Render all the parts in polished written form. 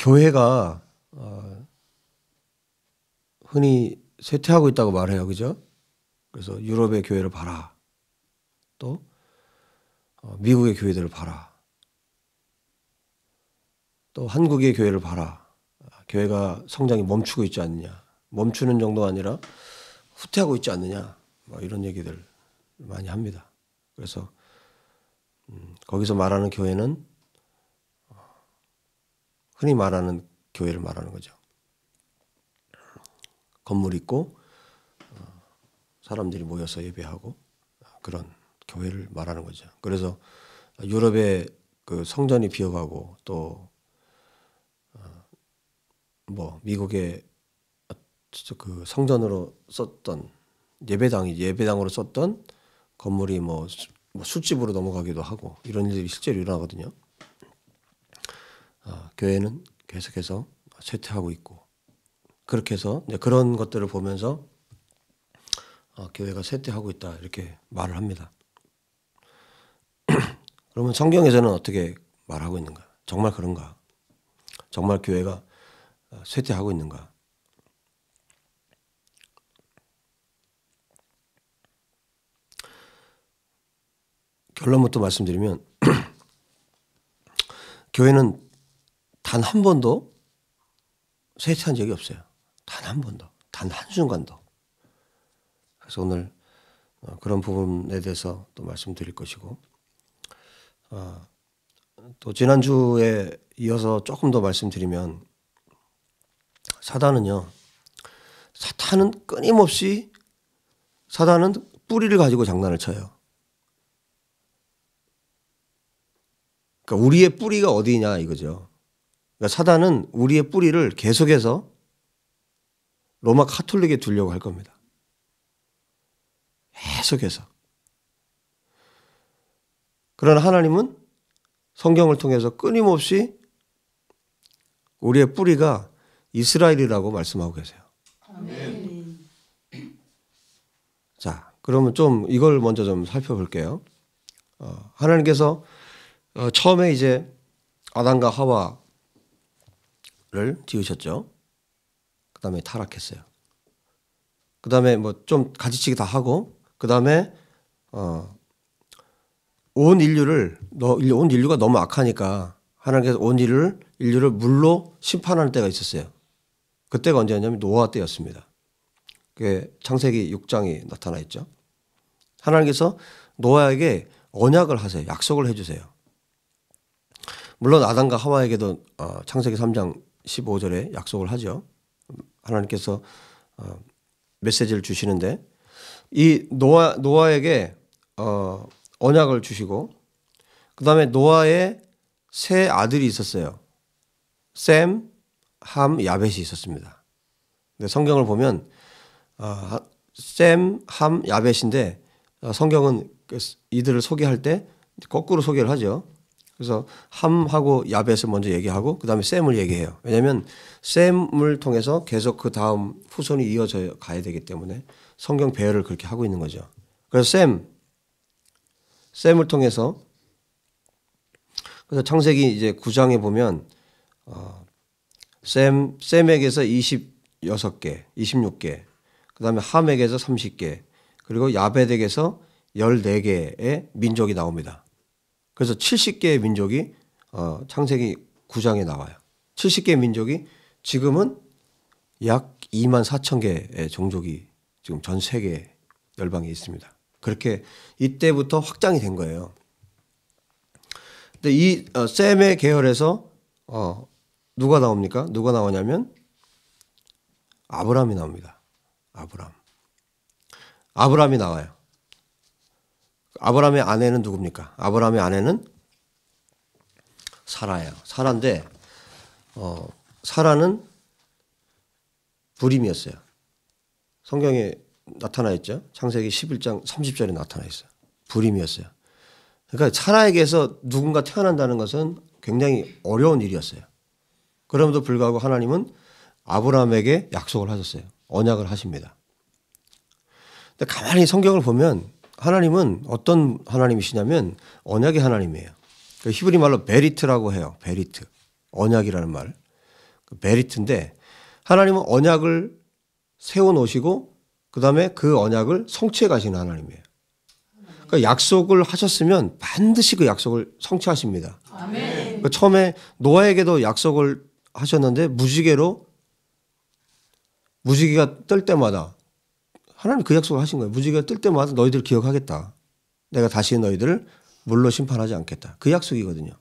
교회가 흔히 쇠퇴하고 있다고 말해요. 그죠? 그래서 유럽의 교회를 봐라. 또 미국의 교회들을 봐라. 또 한국의 교회를 봐라. 교회가 성장이 멈추고 있지 않느냐. 멈추는 정도가 아니라 후퇴하고 있지 않느냐. 뭐 이런 얘기들 많이 합니다. 그래서 거기서 말하는 교회는 흔히 말하는 교회를 말하는 거죠. 건물 있고 사람들이 모여서 예배하고 그런 교회를 말하는 거죠. 그래서 유럽의 그 성전이 비어가고 또 뭐 미국의 그 성전으로 썼던 예배당으로 썼던 건물이 뭐 술집으로 넘어가기도 하고 이런 일들이 실제로 일어나거든요. 교회는 계속해서 쇠퇴하고 있고 그렇게 해서 그런 것들을 보면서 교회가 쇠퇴하고 있다 이렇게 말을 합니다. 그러면 성경에서는 어떻게 말하고 있는가? 정말 그런가? 정말 교회가 쇠퇴하고 있는가? 결론부터 말씀드리면 교회는 단 한 번도 쇠퇴한 적이 없어요. 단 한 번도. 단 한순간도. 그래서 오늘 그런 부분에 대해서 또 말씀드릴 것이고 또 지난주에 이어서 조금 더 말씀드리면 사탄은 끊임없이 사탄은 뿌리를 가지고 장난을 쳐요. 그러니까 우리의 뿌리가 어디냐 이거죠. 그러니까 사탄은 우리의 뿌리를 계속해서 로마 카톨릭에 두려고 할 겁니다. 계속해서. 그러나 하나님은 성경을 통해서 끊임없이 우리의 뿌리가 이스라엘이라고 말씀하고 계세요. 아멘. 자, 그러면 좀 이걸 먼저 좀 살펴볼게요. 하나님께서 처음에 이제 아담과 하와를 지으셨죠. 그 다음에 타락했어요. 그 다음에 뭐 좀 가지치기 다 하고 그 다음에 온 인류가 너무 악하니까 하나님께서 온 인류를 물로 심판하는 때가 있었어요. 그때가 언제였냐면 노아 때였습니다. 그게 창세기 6장이 나타나 있죠. 하나님께서 노아에게 언약을 하세요. 약속을 해주세요. 물론 아담과 하와에게도 창세기 3장 15절에 약속을 하죠. 하나님께서 메시지를 주시는데 이 노아에게 언약을 주시고 그 다음에 노아의 세 아들이 있었어요. 셈, 함, 야벳이 있었습니다. 근데 성경을 보면 셈, 함, 야벳인데 성경은 이들을 소개할 때 거꾸로 소개를 하죠. 그래서 함하고 야벳을 먼저 얘기하고 그 다음에 셈을 얘기해요. 왜냐하면 셈을 통해서 계속 그 다음 후손이 이어져 가야 되기 때문에 성경 배열을 그렇게 하고 있는 거죠. 그래서 셈을 통해서 그래서 창세기 이제 9장에 보면 셈에게서 26개, 26개, 그 다음에 함에게서 30개, 그리고 야벳에게서 14개의 민족이 나옵니다. 그래서 70개의 민족이 창세기 9장에 나와요. 70개의 민족이 지금은 약 2만 4천 개의 종족이 지금 전 세계 열방에 있습니다. 그렇게 이때부터 확장이 된 거예요. 근데 이 셈의 계열에서 누가 나옵니까? 누가 나오냐면 아브라함이 나옵니다. 아브라함이 나와요. 아브라함의 아내는 누굽니까? 아브라함의 아내는 사라예요. 사라인데 사라는 불임이었어요. 성경에 나타나 있죠. 창세기 11장 30절에 나타나 있어요. 불임이었어요. 그러니까 사라에게서 누군가 태어난다는 것은 굉장히 어려운 일이었어요. 그럼에도 불구하고 하나님은 아브라함에게 약속을 하셨어요. 언약을 하십니다. 근데 가만히 성경을 보면 하나님은 어떤 하나님이시냐면 언약의 하나님이에요. 히브리 말로 베리트라고 해요. 베리트. 언약이라는 말. 메리트인데 하나님은 언약을 세워놓으시고 그다음에 그 언약을 성취해 가시는 하나님이에요. 그러니까 약속을 하셨으면 반드시 그 약속을 성취하십니다. 그러니까 처음에 노아에게도 약속을 하셨는데 무지개가 뜰 때마다 하나님 그 약속을 하신 거예요. 무지개가 뜰 때마다 너희들 기억하겠다. 내가 다시 너희들을 물로 심판하지 않겠다. 그 약속이거든요.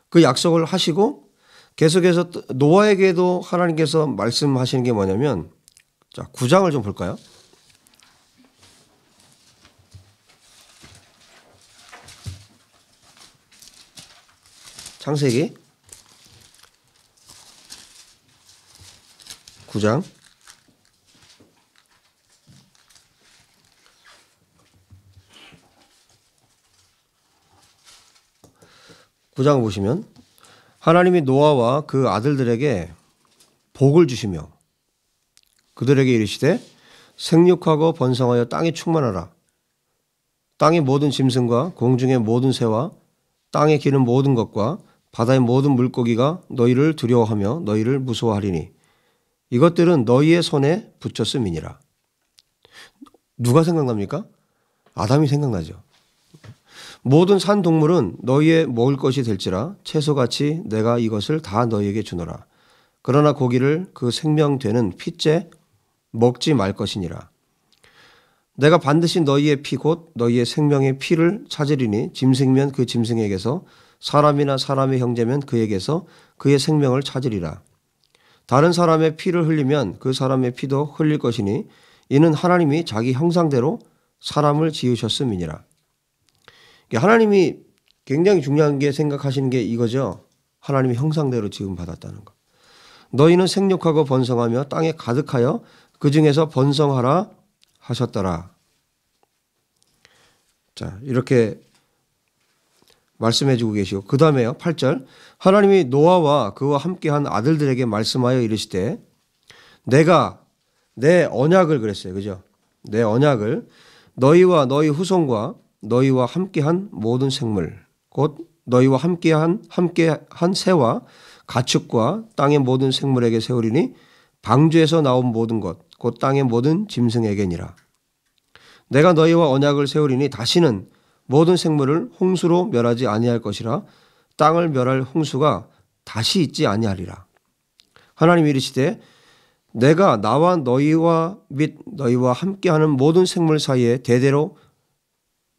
그 약속을 하시고 계속해서 노아에게도 하나님께서 말씀하시는 게 뭐냐면 자 9장을 좀 볼까요? 창세기 9장 9장 보시면 하나님이 노아와 그 아들들에게 복을 주시며 그들에게 이르시되 생육하고 번성하여 땅에 충만하라. 땅의 모든 짐승과 공중의 모든 새와 땅에 기는 모든 것과 바다의 모든 물고기가 너희를 두려워하며 너희를 무서워하리니 이것들은 너희의 손에 붙였음이니라. 누가 생각납니까? 아담이 생각나죠. 모든 산 동물은 너희의 먹을 것이 될지라 채소같이 내가 이것을 다 너희에게 주노라. 그러나 고기를 그 생명되는 피째 먹지 말 것이니라. 내가 반드시 너희의 피 곧 너희의 생명의 피를 찾으리니 짐승이면 그 짐승에게서 사람이나 사람의 형제면 그에게서 그의 생명을 찾으리라. 다른 사람의 피를 흘리면 그 사람의 피도 흘릴 것이니 이는 하나님이 자기 형상대로 사람을 지으셨음이니라. 하나님이 굉장히 중요한 게 생각하시는 게 이거죠. 하나님이 형상대로 지음 받았다는 거. 너희는 생육하고 번성하며 땅에 가득하여 그 중에서 번성하라 하셨더라. 자, 이렇게 말씀해 주고 계시고 그 다음에요. 8절 하나님이 노아와 그와 함께한 아들들에게 말씀하여 이르시되 내가 내 언약을 그랬어요. 그죠? 내 언약을 너희와 너희 후손과 너희와 함께한 모든 생물 곧 너희와 함께한 새와 가축과 땅의 모든 생물에게 세우리니 방주에서 나온 모든 것 곧 땅의 모든 짐승에게니라. 내가 너희와 언약을 세우리니 다시는 모든 생물을 홍수로 멸하지 아니할 것이라. 땅을 멸할 홍수가 다시 있지 아니하리라. 하나님이 이르시되 내가 나와 너희와 및 너희와 함께하는 모든 생물 사이에 대대로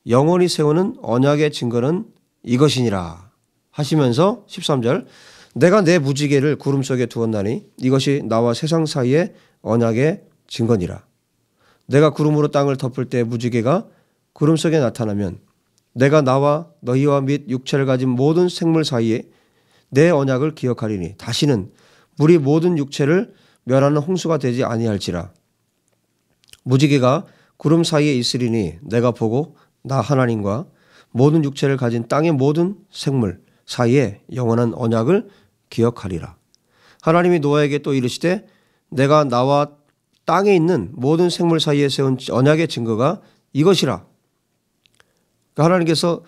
영원히 세우는 언약의 증거는 이것이니라 하시면서 13절 내가 내 무지개를 구름 속에 두었나니 이것이 나와 세상 사이의 언약의 증거니라. 내가 구름으로 땅을 덮을 때 무지개가 구름 속에 나타나면 내가 나와 너희와 및 육체를 가진 모든 생물 사이에 내 언약을 기억하리니 다시는 물이 모든 육체를 멸하는 홍수가 되지 아니할지라. 무지개가 구름 사이에 있으리니 내가 보고 나 하나님과 모든 육체를 가진 땅의 모든 생물 사이에 영원한 언약을 기억하리라. 하나님이 노아에게 또 이르시되 내가 나와 땅에 있는 모든 생물 사이에 세운 언약의 증거가 이것이라. 그러니까 하나님께서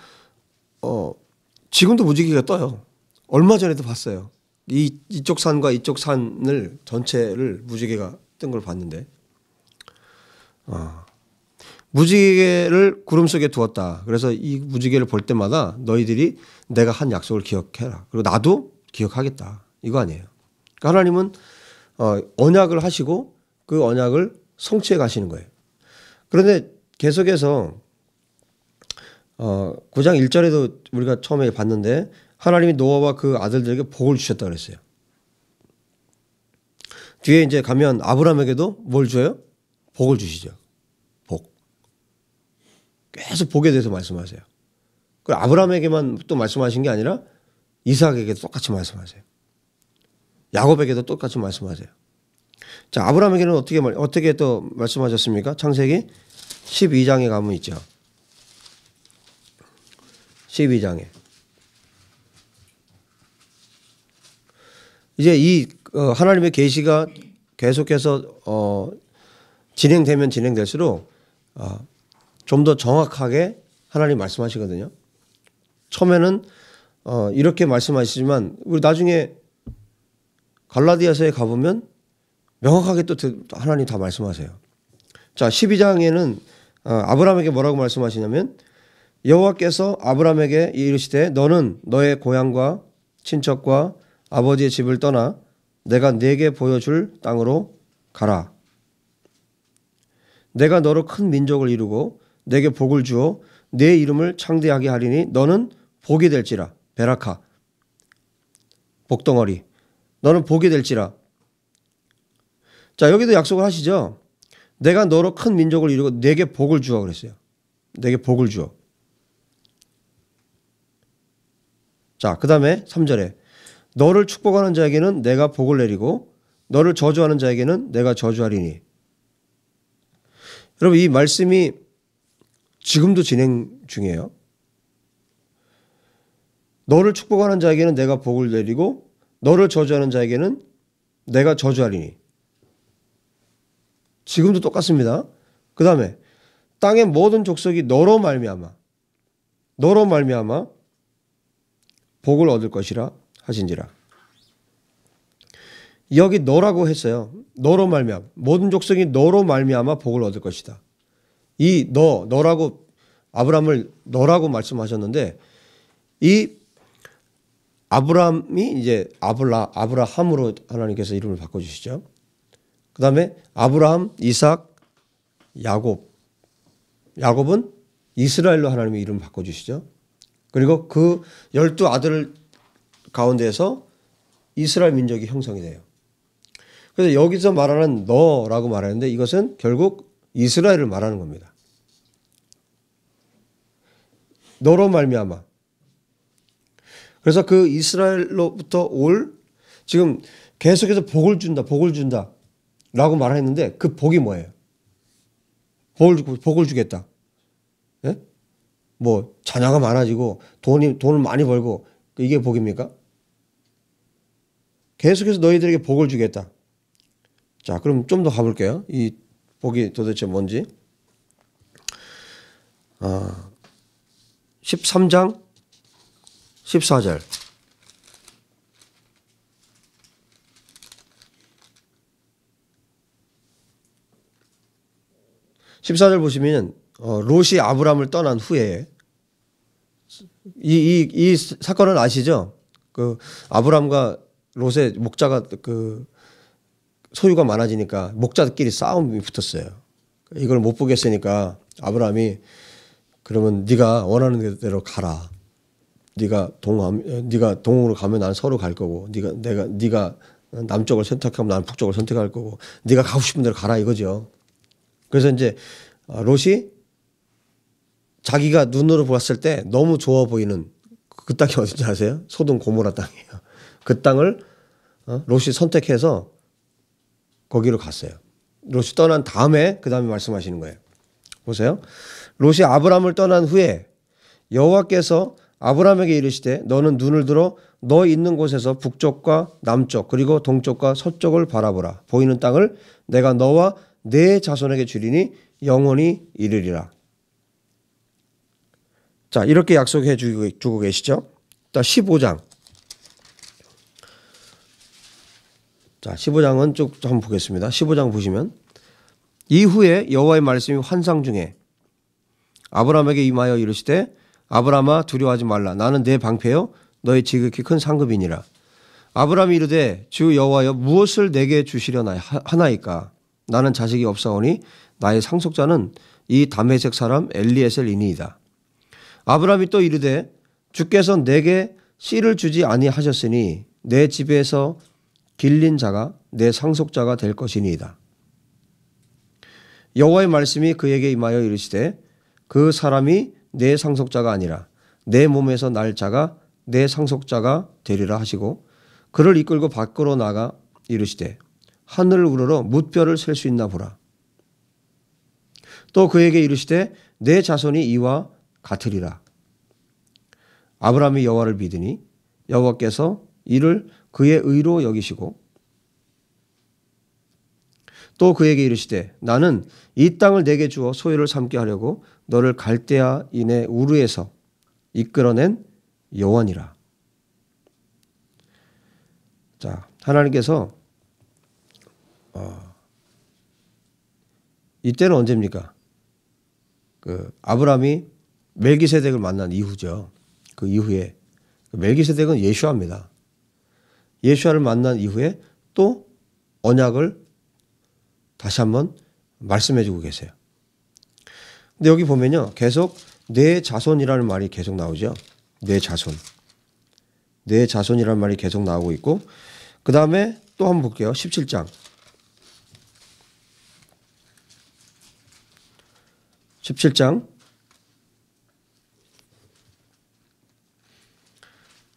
지금도 무지개가 떠요. 얼마 전에도 봤어요. 이쪽 산과 이쪽 산을 전체를 무지개가 뜬 걸 봤는데 무지개를 구름 속에 두었다. 그래서 이 무지개를 볼 때마다 너희들이 내가 한 약속을 기억해라. 그리고 나도 기억하겠다. 이거 아니에요. 그러니까 하나님은 언약을 하시고 그 언약을 성취해 가시는 거예요. 그런데 계속해서 9장 1절에도 우리가 처음에 봤는데 하나님이 노아와 그 아들들에게 복을 주셨다 그랬어요. 뒤에 이제 가면 아브라함에게도 뭘 줘요? 복을 주시죠. 복. 계속 복에 대해서 말씀하세요. 그 아브라함에게만 또 말씀하신 게 아니라 이삭에게도 똑같이 말씀하세요. 야곱에게도 똑같이 말씀하세요. 자, 아브라함에게는 어떻게 또 말씀하셨습니까? 창세기 12장에 가면 있죠. 12장에. 이제 이 하나님의 계시가 계속해서 진행되면 진행될수록 좀 더 정확하게 하나님 말씀하시거든요. 처음에는 이렇게 말씀하시지만 우리 나중에 갈라디아서에 가보면 명확하게 또 하나님 다 말씀하세요. 자, 12장에는 아브라함에게 뭐라고 말씀하시냐면 여호와께서 아브라함에게 이르시되 너는 너의 고향과 친척과 아버지의 집을 떠나 내가 네게 보여줄 땅으로 가라. 내가 너로 큰 민족을 이루고 내게 복을 주어 내 이름을 창대하게 하리니 너는 복이 될지라. 베라카, 복덩어리. 너는 복이 될지라. 자, 여기도 약속을 하시죠. 내가 너로 큰 민족을 이루고 내게 복을 주어 그랬어요. 내게 복을 주어. 자, 그 다음에 3절에 너를 축복하는 자에게는 내가 복을 내리고 너를 저주하는 자에게는 내가 저주하리니. 여러분, 이 말씀이 지금도 진행 중이에요. 너를 축복하는 자에게는 내가 복을 내리고 너를 저주하는 자에게는 내가 저주하리니. 지금도 똑같습니다. 그 다음에 땅의 모든 족속이 너로 말미암아 복을 얻을 것이라 하신지라. 여기 너라고 했어요. 너로 말미암아. 모든 족속이 너로 말미암아 복을 얻을 것이다. 이 너라고 아브라함을 너라고 말씀하셨는데 이 아브라함이 이제 아브라함으로 하나님께서 이름을 바꿔주시죠. 그 다음에 아브라함, 이삭, 야곱은 이스라엘로 하나님의 이름을 바꿔주시죠. 그리고 그 12아들 가운데에서 이스라엘 민족이 형성이 돼요. 그래서 여기서 말하는 너라고 말하는데 이것은 결국 이스라엘을 말하는 겁니다. 너로 말미암아. 그래서 그 이스라엘로부터 올 지금 계속해서 복을 준다 라고 말했는데 그 복이 뭐예요? 복을 주겠다. 예? 뭐 자녀가 많아지고 돈을 많이 벌고 이게 복입니까? 계속해서 너희들에게 복을 주겠다. 자, 그럼 좀 더 가볼게요. 이 복이 도대체 뭔지. 13장 14절. 14절 보시면 롯이 아브람을 떠난 후에 이 사건을 아시죠? 그 아브람과 롯의 목자가 그 소유가 많아지니까 목자들끼리 싸움이 붙었어요. 이걸 못 보겠으니까 아브람이 그러면 네가 원하는 대로 가라. 네가 동으로 가면 난 서로 갈 거고 네가 남쪽을 선택하면 난 북쪽을 선택할 거고 네가 가고 싶은 대로 가라 이거죠. 그래서 이제 롯이 자기가 눈으로 보았을 때 너무 좋아 보이는 그 땅이 어딘지 아세요? 소돔 고모라 땅이에요. 그 땅을 롯이 선택해서 거기로 갔어요. 롯이 떠난 다음에 그 다음에 말씀하시는 거예요. 보세요. 롯이 아브람을 떠난 후에 여호와께서 아브람에게 이르시되 너는 눈을 들어 너 있는 곳에서 북쪽과 남쪽 그리고 동쪽과 서쪽을 바라보라. 보이는 땅을 내가 너와 내 자손에게 주리니 영원히 이르리라. 자, 이렇게 약속해 주고 계시죠. 자, 15장. 자, 15장은 쭉 한번 보겠습니다. 15장 보시면 이후에 여호와의 말씀이 환상 중에 아브람에게 임하여 이르시되 아브람아 두려워하지 말라. 나는 내 방패요 너의 지극히 큰 상급이니라. 아브람이 이르되 주 여호와여 무엇을 내게 주시려나 하나이까. 나는 자식이 없사오니 나의 상속자는 이 다메섹 사람 엘리에셀이니이다. 아브람이 또 이르되 주께서 내게 씨를 주지 아니하셨으니 내 집에서 길린 자가 내 상속자가 될 것이니이다. 여호와의 말씀이 그에게 임하여 이르시되 그 사람이 내 상속자가 아니라 내 몸에서 날 자가 내 상속자가 되리라 하시고 그를 이끌고 밖으로 나가 이르시되 하늘을 우러러 뭇별을 셀 수 있나 보라. 또 그에게 이르시되 내 자손이 이와 같으리라. 아브람이 여호와를 믿으니 여호와께서 이를 그의 의로 여기시고 또 그에게 이르시되 나는 이 땅을 내게 주어 소유를 삼게 하려고 너를 갈대아인의 우르에서 이끌어낸 여호와니라. 자, 하나님께서 이때는 언제입니까? 그 아브라함이 멜기세덱을 만난 이후죠. 그 이후에 멜기세덱은 예수아입니다. 예수아를 만난 이후에 또 언약을 다시 한번 말씀해주고 계세요. 근데 여기 보면요, 계속 내 자손이라는 말이 계속 나오죠. 내 자손, 내 자손이라는 말이 계속 나오고 있고, 그 다음에 또 한번 볼게요. 17장. 17장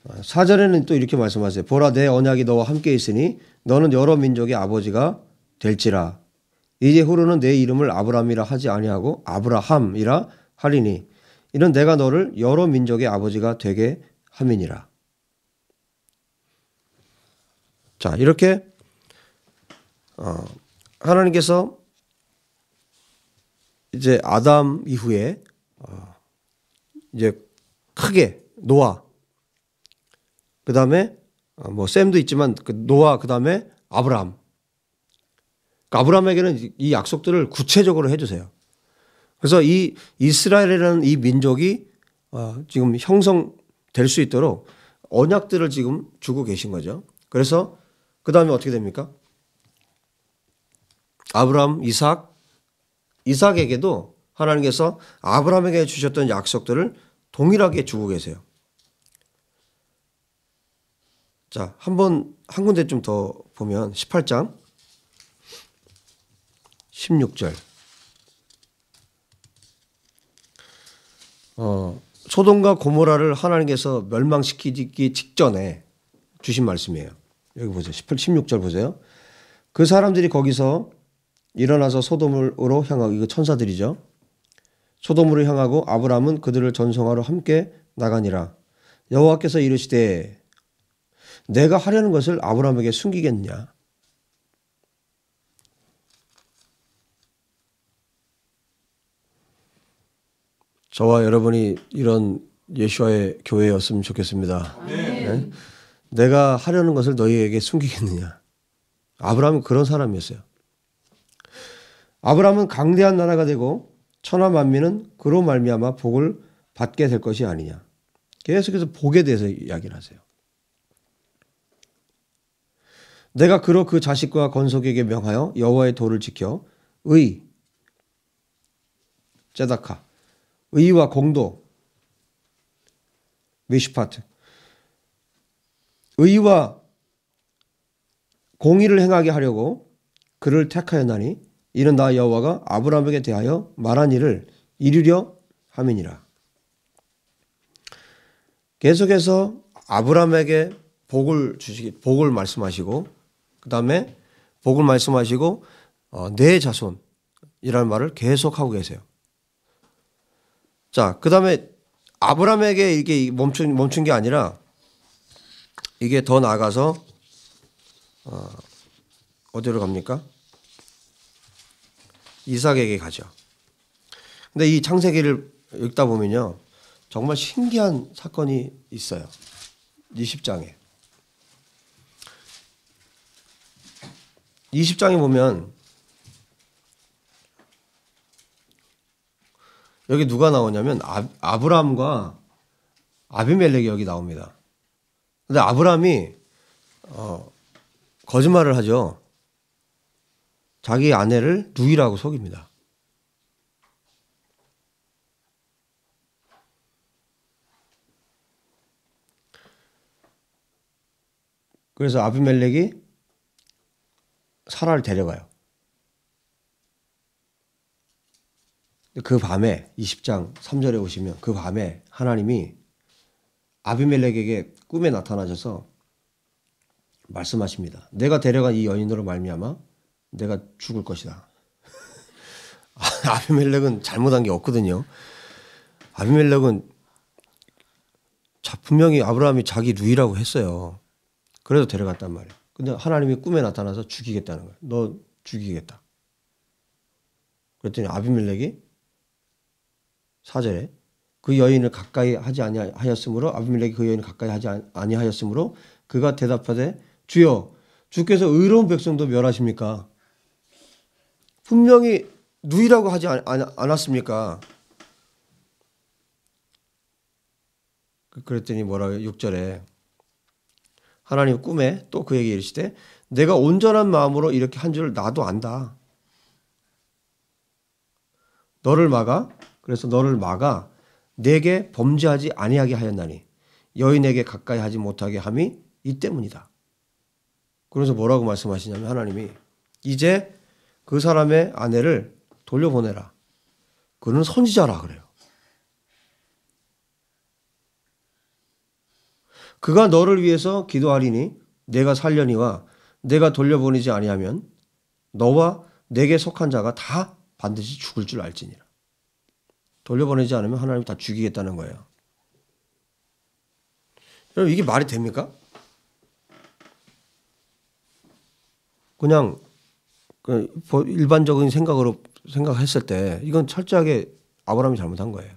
4절에는 또 이렇게 말씀하세요. 보라, 내 언약이 너와 함께 있으니 너는 여러 민족의 아버지가 될지라. 이제 후로는 내 이름을 아브라함이라 하지 아니하고 아브라함이라 하리니 이는 내가 너를 여러 민족의 아버지가 되게 함이니라. 자, 이렇게 하나님께서 이제 아담 이후에 이제 크게 노아, 그 다음에 뭐 셈도 있지만 그 노아, 그 다음에 아브라함. 그러니까 아브라함에게는 이 약속들을 구체적으로 해주세요. 그래서 이 이스라엘이라는 이 민족이 지금 형성될 수 있도록 언약들을 지금 주고 계신 거죠. 그래서 그 다음에 어떻게 됩니까? 아브라함, 이삭에게도 하나님께서 아브라함에게 주셨던 약속들을 동일하게 주고 계세요. 자, 한 군데 좀 더 보면 18장 16절. 소돔과 고모라를 하나님께서 멸망시키기 직전에 주신 말씀이에요. 여기 보세요. 16절 보세요. 그 사람들이 거기서 일어나서 소돔으로 향하고, 이거 천사들이죠. 소돔으로 향하고 아브라함은 그들을 전송하러 함께 나가니라. 여호와께서 이르시되 내가 하려는 것을 아브라함에게 숨기겠느냐. 저와 여러분이 이런 예수와의 교회였으면 좋겠습니다. 네? 내가 하려는 것을 너희에게 숨기겠느냐. 아브라함은 그런 사람이었어요. 아브라함은 강대한 나라가 되고 천하 만민은 그로 말미암아 복을 받게 될 것이 아니냐. 계속해서 복에 대해서 이야기를 하세요. 내가 그로 그 자식과 건속에게 명하여 여호와의 도를 지켜 제다카, 의와 공도, 미슈파트, 의와 공의를 행하게 하려고 그를 택하였나니 이는 나 여호와가 아브라함에게 대하여 말한 일을 이루려 함이니라. 계속해서 아브라함에게 복을 말씀하시고, 그 다음에 복을 말씀하시고 내 자손이라는 말을 계속하고 계세요. 자, 그 다음에 아브라함에게 이게 멈춘 게 아니라 이게 더 나아가서 어디로 갑니까? 이삭에게 가죠. 근데 이 창세기를 읽다 보면요, 정말 신기한 사건이 있어요. 20장에. 20장에 보면 여기 누가 나오냐면 아브라함과 아비멜렉이 여기 나옵니다. 근데 아브라함이 거짓말을 하죠. 자기 아내를 누이라고 속입니다. 그래서 아비멜렉이 사라를 데려가요. 그 밤에 20장 3절에 오시면 그 밤에 하나님이 아비멜렉에게 꿈에 나타나셔서 말씀하십니다. 내가 데려간 이 여인으로 말미암아 내가 죽을 것이다. 아비멜렉은 잘못한 게 없거든요. 아비멜렉은 분명히 아브라함이 자기 누이라고 했어요. 그래도 데려갔단 말이에요. 근데 하나님이 꿈에 나타나서 죽이겠다는 거예요. 너 죽이겠다. 그랬더니 아비멜렉이 4절에 그 여인을 가까이 하지 아니하였으므로, 아비멜렉이 그 여인을 가까이 하지 아니하였으므로 그가 대답하되 주여 주께서 의로운 백성도 멸하십니까? 분명히 누이라고 하지 않았습니까? 그랬더니 뭐라고요? 6절에 하나님 꿈에 또 그에게 이르시되 내가 온전한 마음으로 이렇게 한 줄 나도 안다. 너를 막아 그래서 너를 막아 내게 범죄하지 아니하게 하였나니 여인에게 가까이 하지 못하게 함이 이 때문이다. 그래서 뭐라고 말씀하시냐면 하나님이 이제 그 사람의 아내를 돌려보내라. 그는 선지자라 그래요. 그가 너를 위해서 기도하리니 내가 살려니와 내가 돌려보내지 아니하면 너와 내게 속한 자가 다 반드시 죽을 줄 알지니라. 돌려보내지 않으면 하나님이 다 죽이겠다는 거예요. 여러분 이게 말이 됩니까? 그냥 일반적인 생각으로 생각했을 때 이건 철저하게 아브라함이 잘못한 거예요.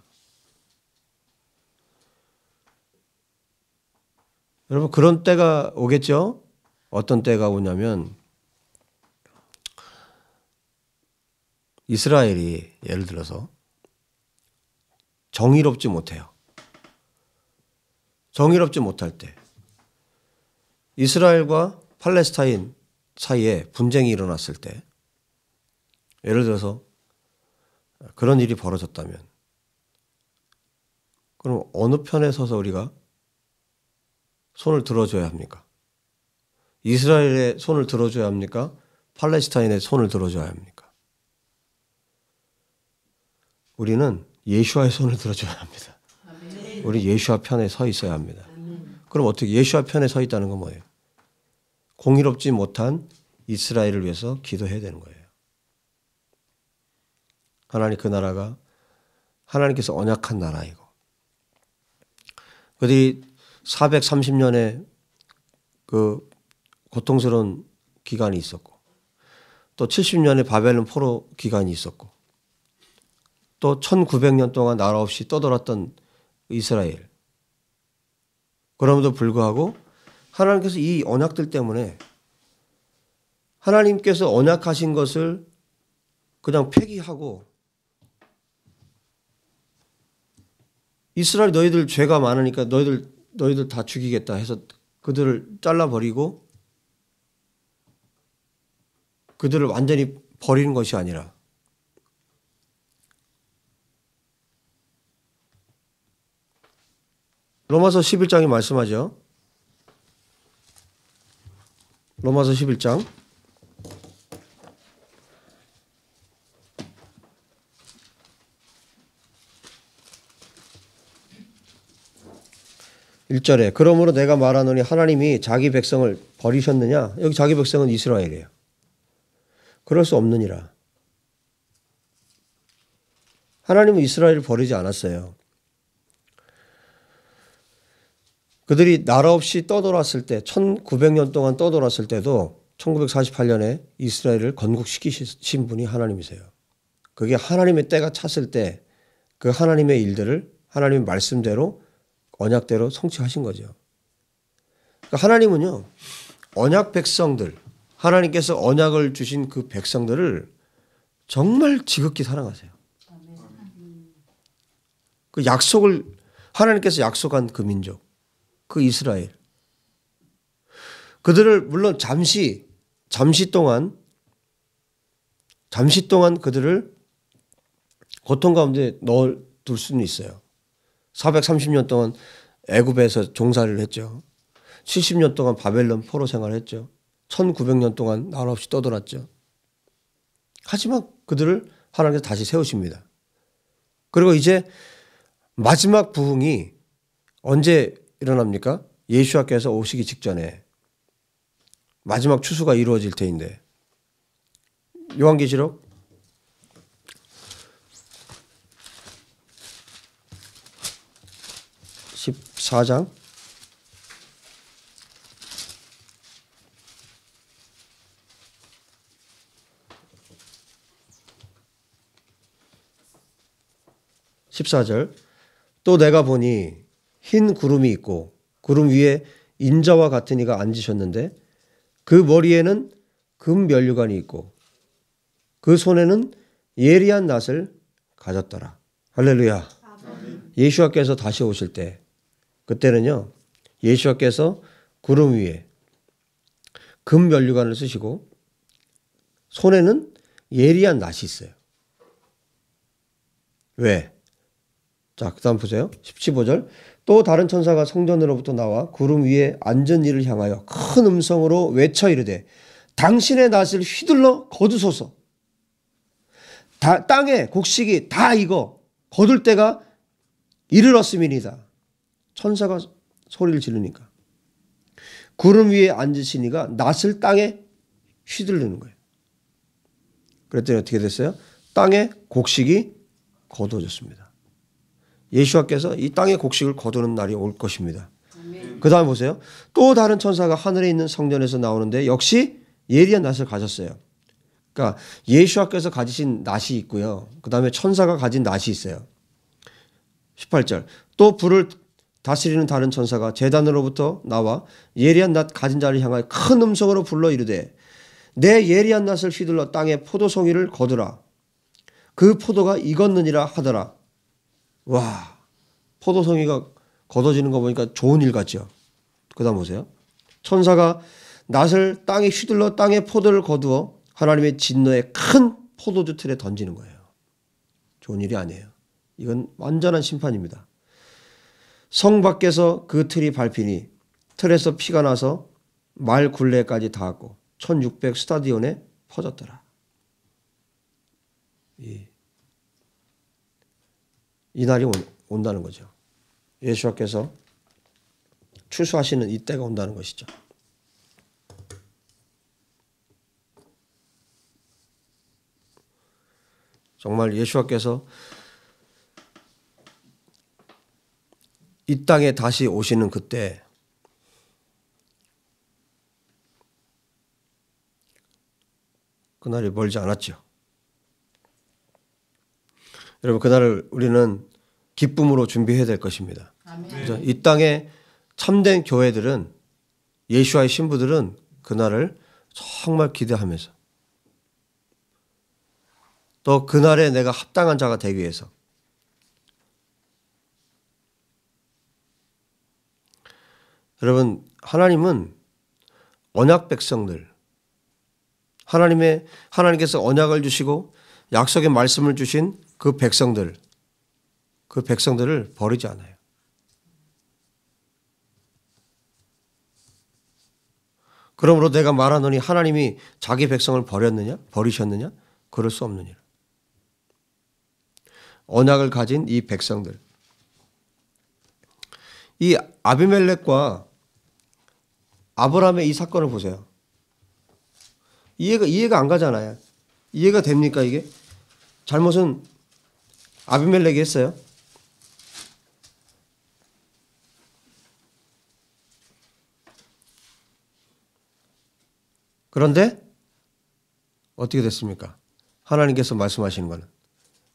여러분 그런 때가 오겠죠? 어떤 때가 오냐면 이스라엘이 예를 들어서 정의롭지 못해요. 정의롭지 못할 때 이스라엘과 팔레스타인 사이에 분쟁이 일어났을 때 예를 들어서 그런 일이 벌어졌다면 그럼 어느 편에 서서 우리가 손을 들어줘야 합니까? 이스라엘의 손을 들어줘야 합니까? 팔레스타인의 손을 들어줘야 합니까? 우리는 예수와의 손을 들어줘야 합니다. 우리 예수와 편에 서 있어야 합니다. 그럼 어떻게 예수와 편에 서 있다는 건 뭐예요? 공의롭지 못한 이스라엘을 위해서 기도해야 되는 거예요. 하나님 그 나라가 하나님께서 언약한 나라이고 그들이 430년의 그 고통스러운 기간이 있었고 또 70년의 바벨론 포로 기간이 있었고 또 1900년 동안 나라 없이 떠돌았던 이스라엘. 그럼에도 불구하고 하나님께서 이 언약들 때문에 하나님께서 언약하신 것을 그냥 폐기하고 이스라엘 너희들 죄가 많으니까 너희들 다 죽이겠다 해서 그들을 잘라버리고 그들을 완전히 버리는 것이 아니라 로마서 11장이 말씀하죠. 로마서 11장 1절에 그러므로 내가 말하노니 하나님이 자기 백성을 버리셨느냐? 여기 자기 백성은 이스라엘이에요. 그럴 수 없느니라. 하나님은 이스라엘을 버리지 않았어요. 그들이 나라 없이 떠돌았을 때 1900년 동안 떠돌았을 때도 1948년에 이스라엘을 건국시키신 분이 하나님이세요. 그게 하나님의 때가 찼을 때 그 하나님의 일들을 하나님의 말씀대로 언약대로 성취하신 거죠. 그러니까 하나님은요. 언약 백성들 하나님께서 언약을 주신 그 백성들을 정말 지극히 사랑하세요. 그 약속을 하나님께서 약속한 그 민족 그 이스라엘 그들을 물론 잠시 동안 그들을 고통 가운데 넣어둘 수는 있어요. 430년 동안 애굽에서 종살이를 했죠. 70년 동안 바벨론 포로 생활을 했죠. 1900년 동안 나라 없이 떠돌았죠. 하지만 그들을 하나님께서 다시 세우십니다. 그리고 이제 마지막 부흥이 언제 일어납니까? 예수와께서 오시기 직전에 마지막 추수가 이루어질 때인데 요한계시록 14장 14절 또 내가 보니 흰 구름이 있고 구름 위에 인자와 같은 이가 앉으셨는데 그 머리에는 금 면류관이 있고 그 손에는 예리한 낫을 가졌더라. 할렐루야. 예수와께서 다시 오실 때 그때는요 예수와께서 구름 위에 금 면류관을 쓰시고 손에는 예리한 낫이 있어요. 왜? 자, 그 다음 보세요. 15절. 또 다른 천사가 성전으로부터 나와 구름 위에 앉은 이를 향하여 큰 음성으로 외쳐 이르되 당신의 낫을 휘둘러 거두소서. 땅에 곡식이 다 익어 거둘 때가 이르렀음이니이다. 천사가 소리를 지르니까 구름 위에 앉으신 이가 낫을 땅에 휘두르는 거예요. 그랬더니 어떻게 됐어요? 땅에 곡식이 거두어졌습니다. 예수와께서 이 땅의 곡식을 거두는 날이 올 것입니다. 그 다음에 보세요. 또 다른 천사가 하늘에 있는 성전에서 나오는데 역시 예리한 낫을 가졌어요. 그러니까 예수와께서 가지신 낫이 있고요. 그 다음에 천사가 가진 낫이 있어요. 18절. 또 불을 다스리는 다른 천사가 제단으로부터 나와 예리한 낫 가진 자를 향하여 큰 음성으로 불러 이르되 내 예리한 낫을 휘둘러 땅에 포도송이를 거두라. 그 포도가 익었느니라 하더라. 와, 포도송이가 걷어지는 거 보니까 좋은 일 같죠. 그 다음 보세요. 천사가 낫을 땅에 휘둘러 땅에 포도를 거두어 하나님의 진노의 큰 포도주 틀에 던지는 거예요. 좋은 일이 아니에요. 이건 완전한 심판입니다. 성 밖에서 그 틀이 밟히니 틀에서 피가 나서 말 굴레까지 닿았고 1600 스타디온에 퍼졌더라. 이 날이 온다는 거죠. 예수와께서 추수하시는 이때가 온다는 것이죠. 정말 예수와께서 이 땅에 다시 오시는 그때 그날이 멀지 않았죠. 여러분 그날을 우리는 기쁨으로 준비해야 될 것입니다. 그렇죠? 이 땅에 참된 교회들은 예수와의 신부들은 그날을 정말 기대하면서 또 그날에 내가 합당한 자가 되기 위해서 여러분 하나님은 언약 백성들 하나님께서 언약을 주시고 약속의 말씀을 주신 그 백성들을 버리지 않아요. 그러므로 내가 말하노니 하나님이 자기 백성을 버리셨느냐? 그럴 수 없느니라. 언약을 가진 이 백성들. 이 아비멜렉과 아브라함의 이 사건을 보세요. 이해가 안 가잖아요. 이해가 됩니까 이게? 잘못은 아비멜렉이 했어요. 그런데 어떻게 됐습니까? 하나님께서 말씀하시는 것은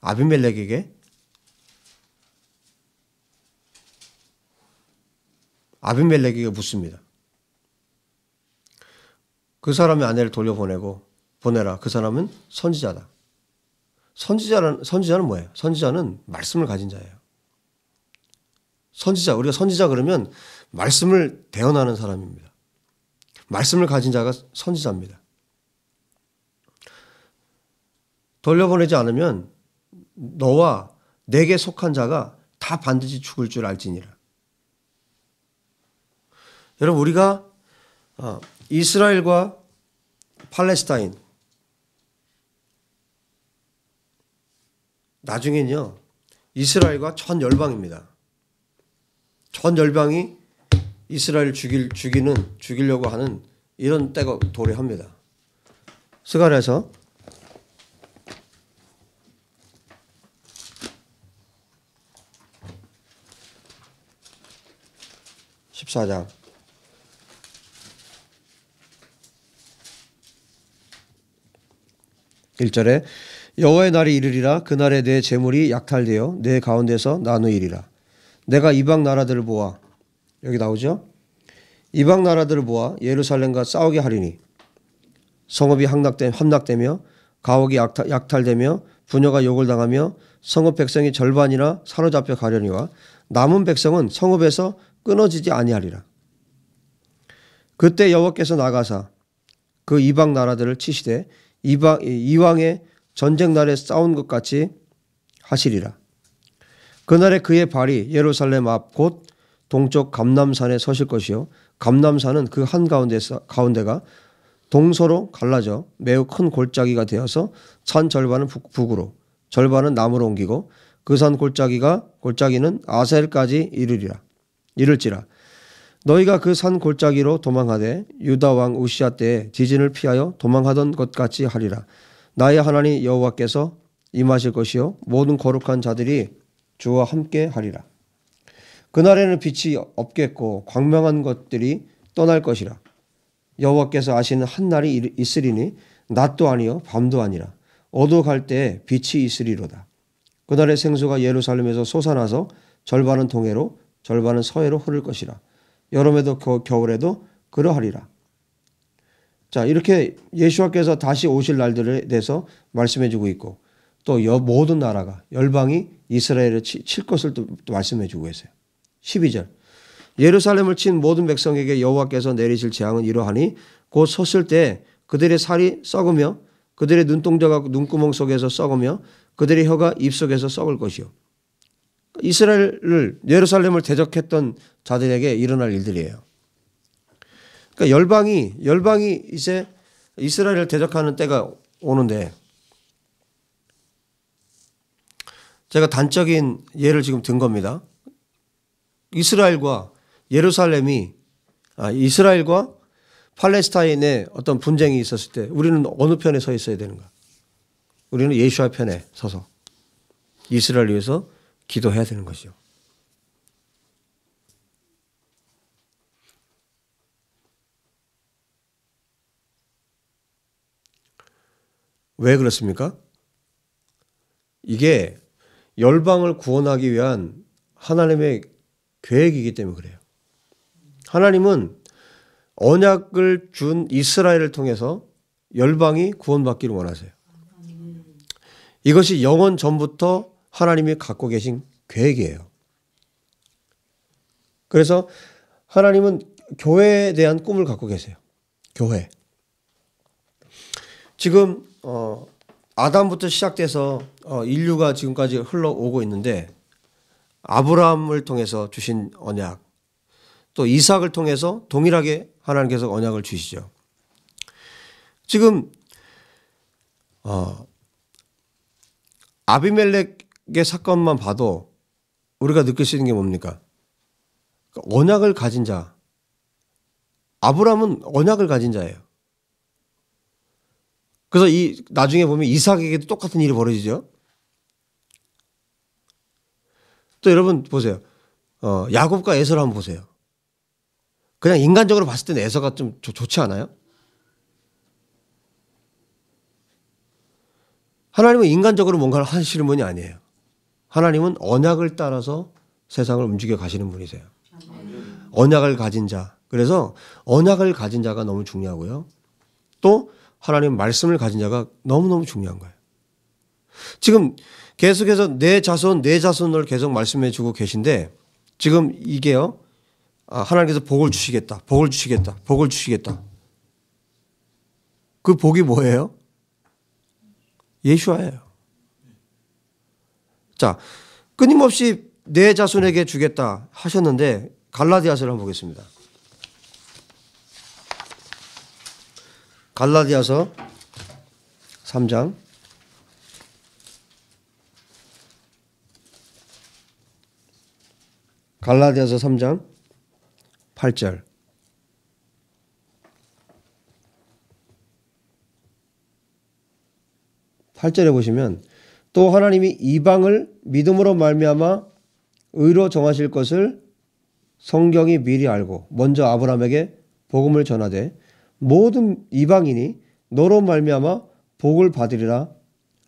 아비멜렉에게 묻습니다. 그 사람의 아내를 보내라. 그 사람은 선지자다. 선지자는 뭐예요? 선지자는 말씀을 가진 자예요. 우리가 선지자 그러면 말씀을 대언하는 사람입니다. 말씀을 가진 자가 선지자입니다. 돌려보내지 않으면 너와 내게 속한 자가 다 반드시 죽을 줄 알지니라. 여러분 우리가 이스라엘과 팔레스타인 나중엔요 이스라엘과 전 열방입니다. 전 열방이 이스라엘을 죽이려고 하는 이런 때가 도래합니다. 스가랴서 14장 1절에 여호와의 날이 이르리라. 그날에 내 재물이 약탈되어 내 가운데서 나누이리라. 내가 이방 나라들을 보아 여기 나오죠. 이방 나라들을 모아 예루살렘과 싸우게 하리니 성읍이 함락되며 가옥이 약탈되며 부녀가 욕을 당하며 성읍 백성이 절반이나 사로잡혀 가려니와 남은 백성은 성읍에서 끊어지지 아니하리라. 그때 여호와께서 나가사 그 이방 나라들을 치시되 이왕의 전쟁 날에 싸운 것 같이 하시리라. 그날에 그의 발이 예루살렘 앞 곧 동쪽 감람산에 서실 것이요 감람산은 그 한가운데가 동서로 갈라져 매우 큰 골짜기가 되어서 산 절반은 북으로 절반은 남으로 옮기고 그 산 골짜기는 아셀까지 이를지라. 너희가 그 산 골짜기로 도망하되 유다 왕 우시야 때에 지진을 피하여 도망하던 것 같이 하리라. 나의 하나님 여호와께서 임하실 것이요 모든 거룩한 자들이 주와 함께 하리라. 그날에는 빛이 없겠고 광명한 것들이 떠날 것이라. 여호와께서 아시는 한 날이 있으리니 낮도 아니요 밤도 아니라 어두워갈 때에 빛이 있으리로다. 그날의 생수가 예루살렘에서 솟아나서 절반은 동해로 절반은 서해로 흐를 것이라. 여름에도 겨울에도 그러하리라. 자, 이렇게 예수와께서 다시 오실 날들에 대해서 말씀해주고 있고 또 모든 나라가 열방이 이스라엘을 칠 것을 또 말씀해주고 계세요. 12절 예루살렘을 친 모든 백성에게 여호와께서 내리실 재앙은 이러하니 곧 섰을 때 그들의 살이 썩으며 그들의 눈동자가 눈구멍 속에서 썩으며 그들의 혀가 입속에서 썩을 것이요. 예루살렘을 대적했던 자들에게 일어날 일들이에요. 그러니까 열방이 이제 이스라엘을 대적하는 때가 오는데 제가 단적인 예를 지금 든 겁니다. 이스라엘과 팔레스타인의 어떤 분쟁이 있었을 때 우리는 어느 편에 서 있어야 되는가? 우리는 예수와 편에 서서 이스라엘을 위해서 기도해야 되는 것이죠. 왜 그렇습니까? 이게 열방을 구원하기 위한 하나님의 계획이기 때문에 그래요. 하나님은 언약을 준 이스라엘을 통해서 열방이 구원받기를 원하세요. 이것이 영원 전부터 하나님이 갖고 계신 계획이에요. 그래서 하나님은 교회에 대한 꿈을 갖고 계세요. 교회. 지금 아담부터 시작돼서 인류가 지금까지 흘러오고 있는데 아브라함을 통해서 주신 언약 또 이삭을 통해서 동일하게 하나님께서 언약을 주시죠. 지금 아비멜렉의 사건만 봐도 우리가 느낄 수 있는 게 뭡니까? 언약을 가진 자. 아브라함은 언약을 가진 자예요. 그래서 나중에 보면 이삭에게도 똑같은 일이 벌어지죠. 또 여러분 보세요. 야곱과 에서를 한번 보세요. 그냥 인간적으로 봤을 때는 에서가 좀 좋지 않아요? 하나님은 인간적으로 뭔가를 하시는 분이 아니에요. 하나님은 언약을 따라서 세상을 움직여 가시는 분이세요. 언약을 가진 자. 그래서 언약을 가진 자가 너무 중요하고요. 또 하나님 말씀을 가진 자가 너무너무 중요한 거예요. 지금 계속해서 내 자손을 계속 말씀해 주고 계신데 지금 이게요. 하나님께서 복을 주시겠다. 복을 주시겠다. 복을 주시겠다. 그 복이 뭐예요? 예수와예요. 자, 끊임없이 내 자손에게 주겠다 하셨는데 갈라디아서를 한번 보겠습니다. 갈라디아서 3장 갈라디아서 3장 8절 (8절에) 보시면 또 하나님이 이방을 믿음으로 말미암아 의로 정하실 것을 성경이 미리 알고 먼저 아브라함에게 복음을 전하되 모든 이방인이 너로 말미암아 복을 받으리라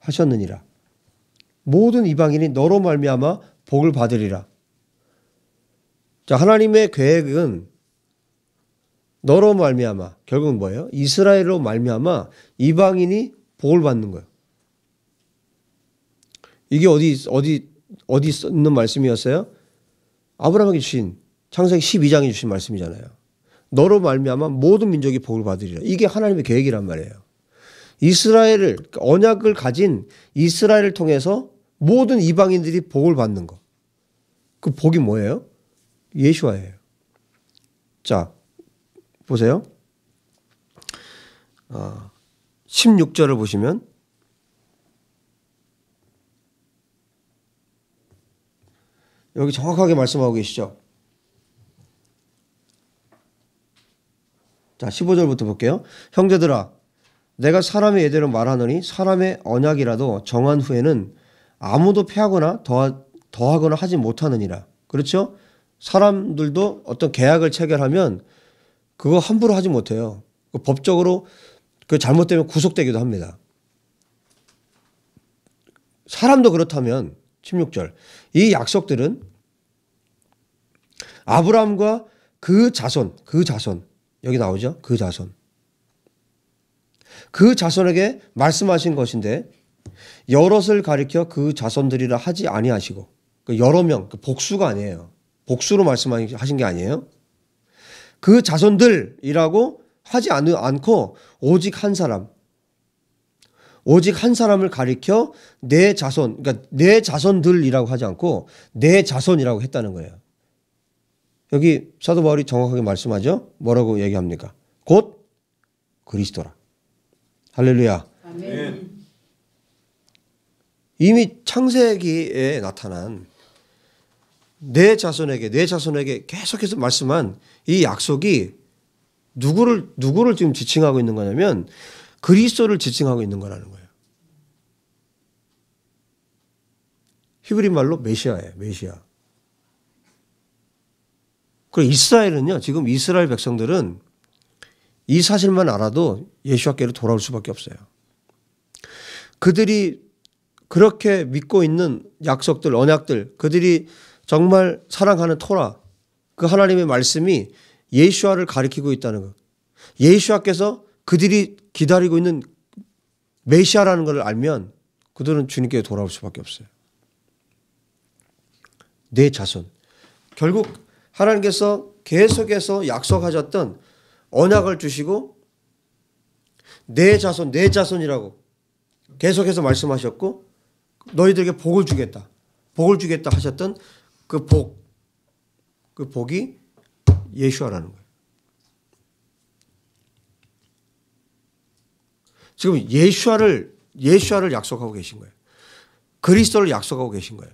하셨느니라. 모든 이방인이 너로 말미암아 복을 받으리라. 자, 하나님의 계획은 너로 말미암아 결국은 뭐예요? 이스라엘로 말미암아 이방인이 복을 받는 거예요. 이게 어디 있는 말씀이었어요? 아브라함에게 주신 창세기 12장에 주신 말씀이잖아요. 너로 말미암아 모든 민족이 복을 받으리라. 이게 하나님의 계획이란 말이에요. 이스라엘을 언약을 가진 이스라엘을 통해서 모든 이방인들이 복을 받는 거. 그 복이 뭐예요? 예수와예요. 자, 보세요. 16절을 보시면 여기 정확하게 말씀하고 계시죠. 자, 15절부터 볼게요. 형제들아, 내가 사람의 예대로 말하노니 사람의 언약이라도 정한 후에는 아무도 폐하거나 더하거나 하지 못하느니라. 그렇죠? 사람들도 어떤 계약을 체결하면 그거 함부로 하지 못해요. 법적으로 그 잘못되면 구속되기도 합니다. 사람도 그렇다면 16절 이 약속들은 아브라함과 그 자손 여기 나오죠? 그 자손에게 말씀하신 것인데 여럿을 가리켜 그 자손들이라 하지 아니하시고 여러 명 복수가 아니에요. 복수로 말씀하신 게 아니에요. 그 자손들이라고 하지 않고 오직 한 사람을 가리켜 내 자손, 그러니까 내 자손들이라고 하지 않고 내 자손이라고 했다는 거예요. 여기 사도 바울이 정확하게 말씀하죠. 뭐라고 얘기합니까? 곧 그리스도라. 할렐루야. 아멘. 이미 창세기에 나타난 내 자손에게 계속해서 말씀한 이 약속이 누구를 지금 지칭하고 있는 거냐면 그리스도를 지칭하고 있는 거라는 거예요. 히브리 말로 메시아예요. 메시아. 그리고 이스라엘은요. 지금 이스라엘 백성들은 이 사실만 알아도 예수와께로 돌아올 수밖에 없어요. 그들이 그렇게 믿고 있는 약속들, 언약들, 그들이 정말 사랑하는 토라, 그 하나님의 말씀이 예수와를 가리키고 있다는 것. 예수와께서 그들이 기다리고 있는 메시아라는 것을 알면 그들은 주님께 돌아올 수밖에 없어요. 내 자손. 결국 하나님께서 계속해서 약속하셨던 언약을 주시고 내 자손이라고 계속해서 말씀하셨고 너희들에게 복을 주겠다 하셨던 그 복이 예수아라는 거예요. 지금 예수아를 약속하고 계신 거예요. 그리스도를 약속하고 계신 거예요.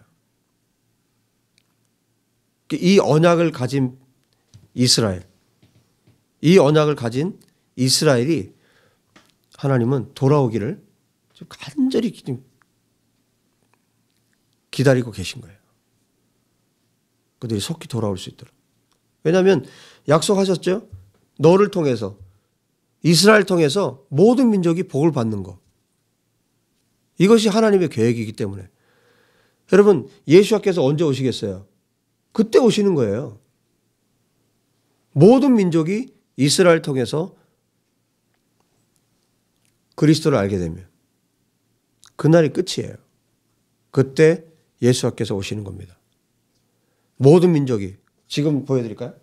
이 언약을 가진 이스라엘, 이 언약을 가진 이스라엘이 하나님은 돌아오기를 간절히 기다리고 계신 거예요. 그들이 속히 돌아올 수 있도록. 왜냐하면 약속하셨죠. 너를 통해서 이스라엘 통해서 모든 민족이 복을 받는 것. 이것이 하나님의 계획이기 때문에. 여러분 예수께서 언제 오시겠어요? 그때 오시는 거예요. 모든 민족이 이스라엘 통해서 그리스도를 알게 되면 그날이 끝이에요. 그때 예수께서 오시는 겁니다. 모든 민족이. 지금 보여드릴까요?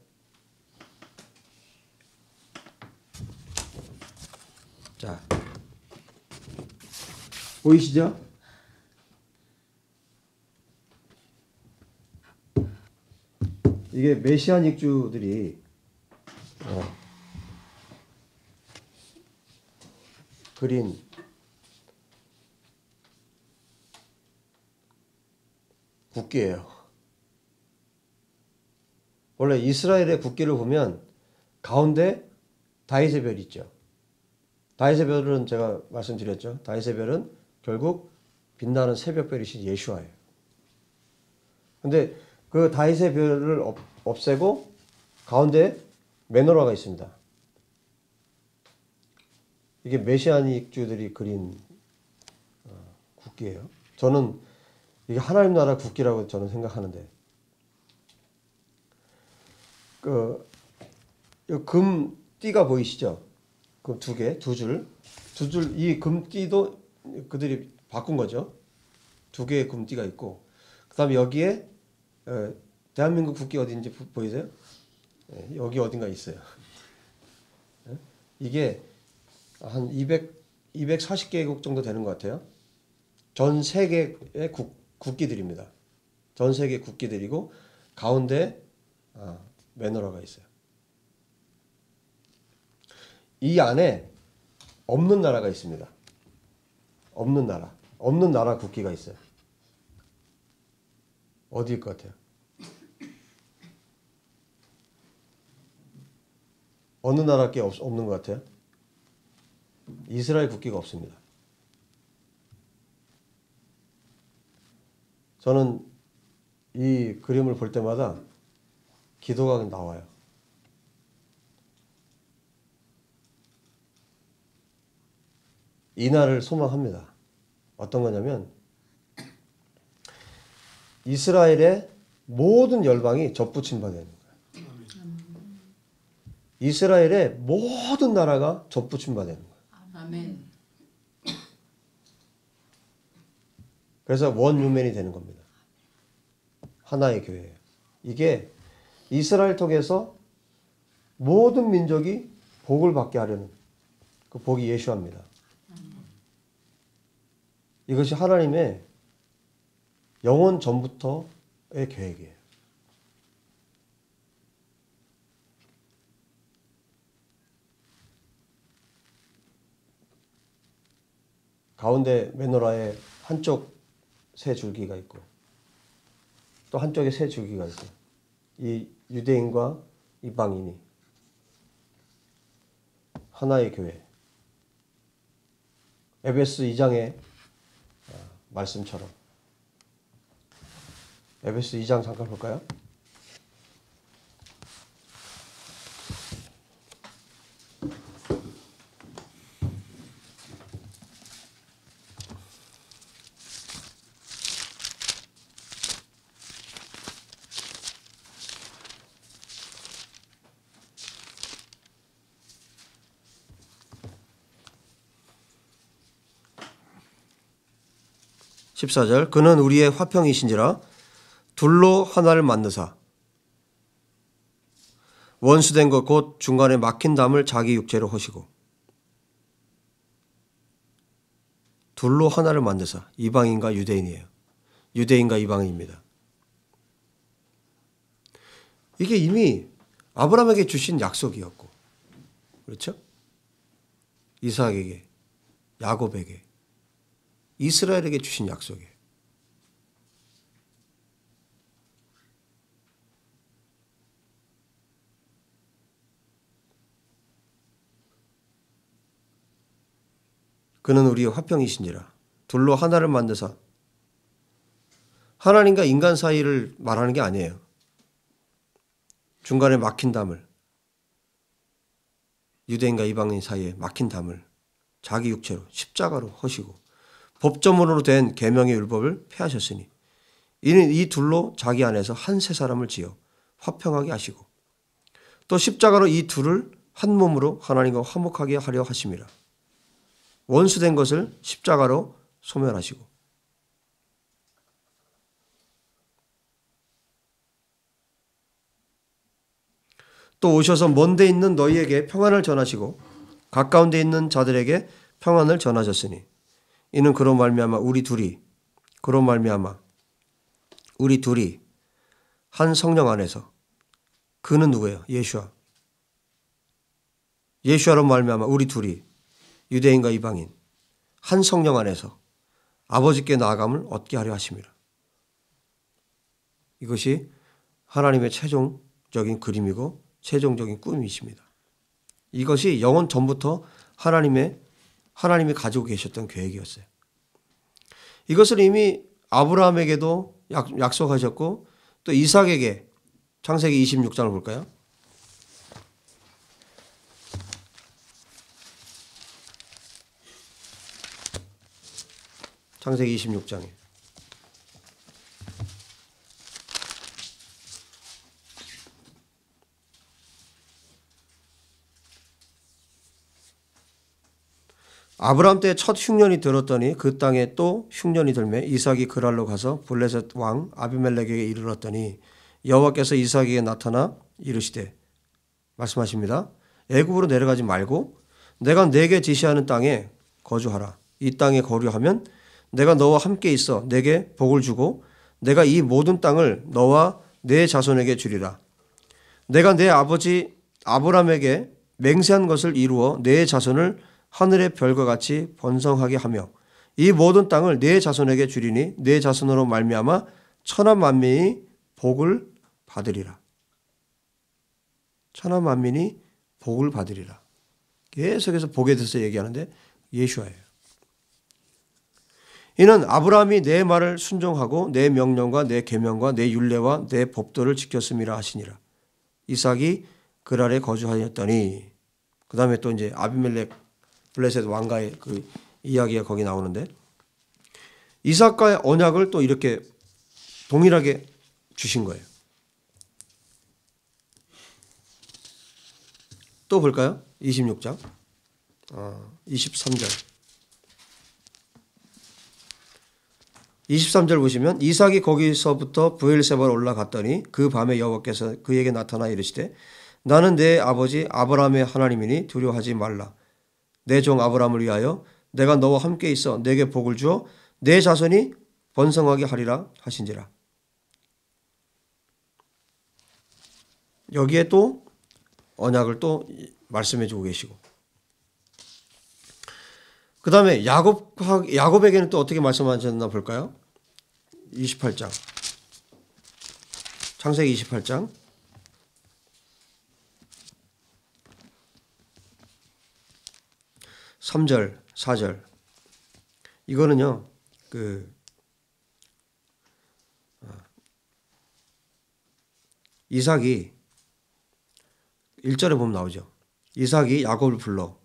자, 보이시죠? 이게 메시아닉주들이 그린 국기예요. 원래 이스라엘의 국기를 보면 가운데 다윗의 별이 있죠. 다윗의 별은 제가 말씀드렸죠. 다윗의 별은 결국 빛나는 새벽별이신 예수아예요. 근데 그 다윗의 별을 없애고 가운데 메노라가 있습니다. 이게 메시아닉주들이 그린 국기예요. 저는 이게 하나님 나라 국기라고 저는 생각하는데 금 띠가 보이시죠? 그 두 개, 두 줄, 이 금띠도 그들이 바꾼 거죠. 두 개의 금띠가 있고, 그다음에 여기에 대한민국 국기 어디인지 보이세요? 여기 어딘가 있어요. 이게 한 240개국 정도 되는 것 같아요. 전 세계의 국기들입니다. 전 세계 국기들이고 가운데 메노라가 있어요. 이 안에 없는 나라가 있습니다. 없는 나라 국기가 있어요. 어디일 것 같아요? 어느 나라께 없는 것 같아요? 이스라엘 국기가 없습니다. 저는 이 그림을 볼 때마다 기도가 나와요. 이 날을 소망합니다. 어떤 거냐면 이스라엘의 모든 열방이 접붙임 받아야 되는 거예요. 이스라엘의 모든 나라가 접붙임 받아야 되는 거예요. 아멘. 그래서 원유맨이 되는 겁니다. 하나의 교회예요. 이게 이스라엘 통해서 모든 민족이 복을 받게 하려는 그 복이 예수입니다. 이것이 하나님의 영원 전부터의 계획이에요. 가운데 메노라에 한쪽 세 줄기가 있고 또 한쪽에 세 줄기가 있어요. 이 유대인과 이방인이 하나의 교회. 에베소 2장의 말씀처럼. 에베소 2장 잠깐 볼까요? (14절) 그는 우리의 화평이신지라 둘로 하나를 만드사 원수된 것 곧 중간에 막힌 담을 자기 육체로 하시고. 둘로 하나를 만드사. 이방인과 유대인이에요. 유대인과 이방인입니다. 이게 이미 아브라함에게 주신 약속이었고, 그렇죠? 이삭에게, 야곱에게, 이스라엘에게 주신 약속이에요. 그는 우리의 화평이신지라 둘로 하나를 만드사. 하나님과 인간 사이를 말하는 게 아니에요. 중간에 막힌 담을, 유대인과 이방인 사이에 막힌 담을 자기 육체로 십자가로 하시고 법조문으로 된 계명의 율법을 폐하셨으니 이는 이 둘로 자기 안에서 한 세 사람을 지어 화평하게 하시고 또 십자가로 이 둘을 한 몸으로 하나님과 화목하게 하려 하심이라. 원수된 것을 십자가로 소멸하시고. 또 오셔서 먼 데 있는 너희에게 평안을 전하시고 가까운 데 있는 자들에게 평안을 전하셨으니 이는 그로 말미암아 우리 둘이 한 성령 안에서. 그는 누구예요? 예수아로 말미암아 우리 둘이 유대인과 이방인 한 성령 안에서 아버지께 나아감을 얻게 하려 하심이라. 이것이 하나님의 최종적인 그림이고 최종적인 꿈이십니다. 이것이 영원 전부터 하나님이 가지고 계셨던 계획이었어요. 이것을 이미 아브라함에게도 약속하셨고 또 이삭에게 창세기 26장을 볼까요? 창세기 26장에 아브라함 때 첫 흉년이 들었더니 그 땅에 또 흉년이 들매 이삭이 그랄로 가서 블레셋 왕 아비멜렉에게 이르렀더니 여호와께서 이삭에게 나타나 이르시되 말씀하십니다. 애굽으로 내려가지 말고 내가 내게 지시하는 땅에 거주하라. 이 땅에 거류하면 내가 너와 함께 있어 내게 복을 주고 내가 이 모든 땅을 너와 내 자손에게 주리라. 내가 내 아버지 아브라함에게 맹세한 것을 이루어 내 자손을 하늘의 별과 같이 번성하게 하며 이 모든 땅을 내 자손에게 주리니 내 자손으로 말미암아 천하 만민이 복을 받으리라. 천하 만민이 복을 받으리라. 계속해서 복에 대해서 얘기하는데 예수아예요. 이는 아브라함이 내 말을 순종하고 내 명령과 내 계명과 내 율례와 내 법도를 지켰음이라 하시니라. 이삭이 그랄에 거주하였더니 그 다음에 또 이제 아비멜렉 블레셋 왕가의 그 이야기가 거기 나오는데 이삭과의 언약을 또 이렇게 동일하게 주신 거예요. 또 볼까요? 26장 23절 23절 보시면 이삭이 거기서부터 브엘세바로 올라갔더니 그 밤에 여호와께서 그에게 나타나 이르시되 나는 내 아버지 아브라함의 하나님이니 두려워하지 말라. 내 종 아브라함을 위하여 내가 너와 함께 있어 내게 복을 주어 내 자손이 번성하게 하리라 하신지라. 여기에 또 언약을 또 말씀해 주고 계시고 그 다음에 야곱에게는 또 어떻게 말씀하셨나 볼까요? 28장 창세기 28장 3절 4절 이거는요 이삭이 1절에 보면 나오죠. 이삭이 야곱을 불러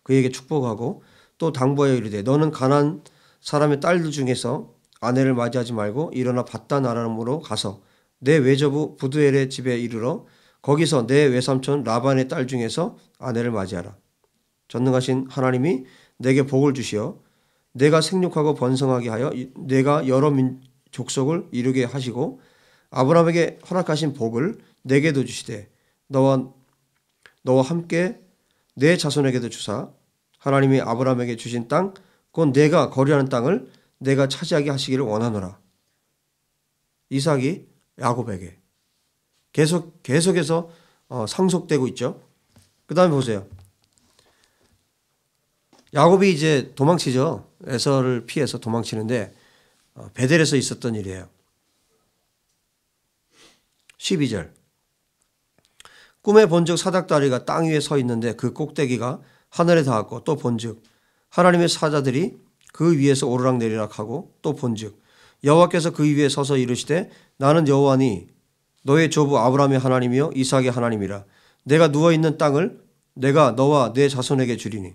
그에게 축복하고 또 당부하여 이르되 너는 가나안 사람의 딸들 중에서 아내를 맞이하지 말고 일어나 밧단 아람으로 가서 내 외조부 부두엘의 집에 이르러 거기서 내 외삼촌 라반의 딸 중에서 아내를 맞이하라. 전능하신 하나님이 내게 복을 주시어 내가 생육하고 번성하게 하여 내가 여러 족속을 이루게 하시고 아브라함에게 허락하신 복을 내게도 주시되 너와 함께 내 자손에게도 주사 하나님이 아브라함에게 주신 땅 곧 내가 거류하는 땅을 내가 차지하게 하시기를 원하노라. 이삭이 야곱에게 계속해서 상속되고 있죠. 그 다음에 보세요. 야곱이 이제 도망치죠. 에서를 피해서 도망치는데 베델에서 있었던 일이에요. 12절 꿈에 본즉 사닥다리가 땅 위에 서 있는데 그 꼭대기가 하늘에 닿았고 또 본즉 하나님의 사자들이 그 위에서 오르락내리락 하고 또 본즉 여호와께서 그 위에 서서 이르시되 나는 여호와니 너의 조부 아브라함의 하나님이요 이삭의 하나님이라. 내가 누워있는 땅을 내가 너와 내 자손에게 주리니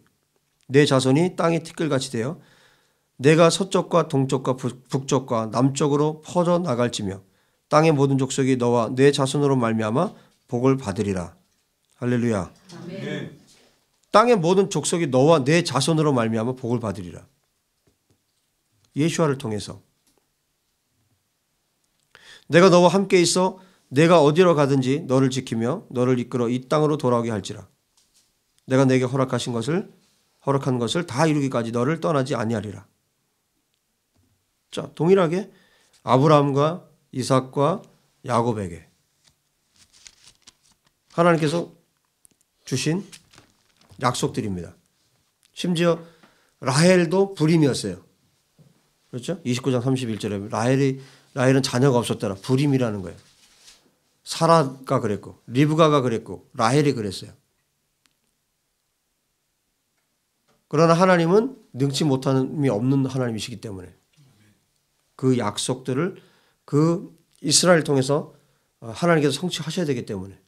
내 자손이 땅의 티끌같이 되어 내가 서쪽과 동쪽과 북쪽과 남쪽으로 퍼져 나갈지며 땅의 모든 족속이 너와 내 자손으로 말미암아 복을 받으리라. 할렐루야. 아멘. 땅의 모든 족속이 너와 내 자손으로 말미암아 복을 받으리라. 예수아를 통해서 내가 너와 함께 있어 내가 어디로 가든지 너를 지키며 너를 이끌어 이 땅으로 돌아오게 할지라. 내가 내게 허락한 것을 다 이루기까지 너를 떠나지 아니하리라. 자, 동일하게 아브라함과 이삭과 야곱에게 하나님께서 주신 약속들입니다. 심지어 라헬도 불임이었어요. 그렇죠? 29장 31절에 라헬은 자녀가 없었더라. 불임이라는 거예요. 사라가 그랬고 리브가가 그랬고 라헬이 그랬어요. 그러나 하나님은 능치 못함이 없는 하나님이시기 때문에 그 약속들을 그 이스라엘을 통해서 하나님께서 성취하셔야 되기 때문에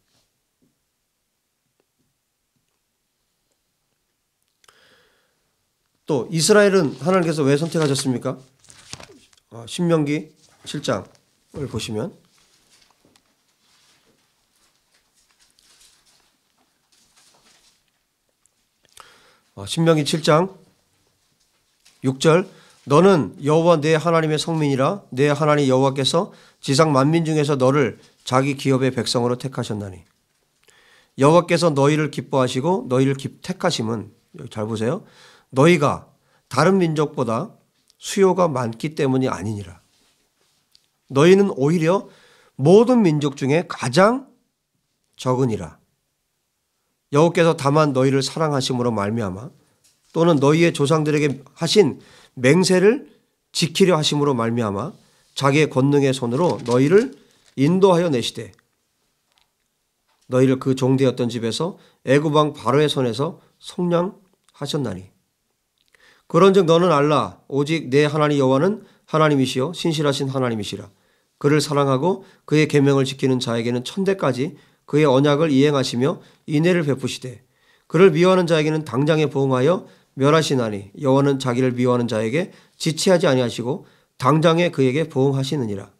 또 이스라엘은 하나님께서 왜 선택하셨습니까? 신명기 7장을 보시면 신명기 7장 6절 너는 여호와 내 하나님의 성민이라 내 하나님 여호와께서 지상 만민 중에서 너를 자기 기업의 백성으로 택하셨나니 여호와께서 너희를 기뻐하시고 너희를 택하심은 여기 잘 보세요. 너희가 다른 민족보다 수요가 많기 때문이 아니니라. 너희는 오히려 모든 민족 중에 가장 적으니라. 여호와께서 다만 너희를 사랑하심으로 말미암아 또는 너희의 조상들에게 하신 맹세를 지키려 하심으로 말미암아 자기의 권능의 손으로 너희를 인도하여 내시되 너희를 그 종되었던 집에서 애굽 왕 바로의 손에서 속량하셨나니 그런즉 너는 알라 오직 내 하나님 여호와는 하나님이시요 신실하신 하나님이시라. 그를 사랑하고 그의 계명을 지키는 자에게는 천대까지 그의 언약을 이행하시며 인애를 베푸시되 그를 미워하는 자에게는 당장에 보응하여 멸하시나니 여호와는 자기를 미워하는 자에게 지체하지 아니하시고 당장에 그에게 보응하시느니라.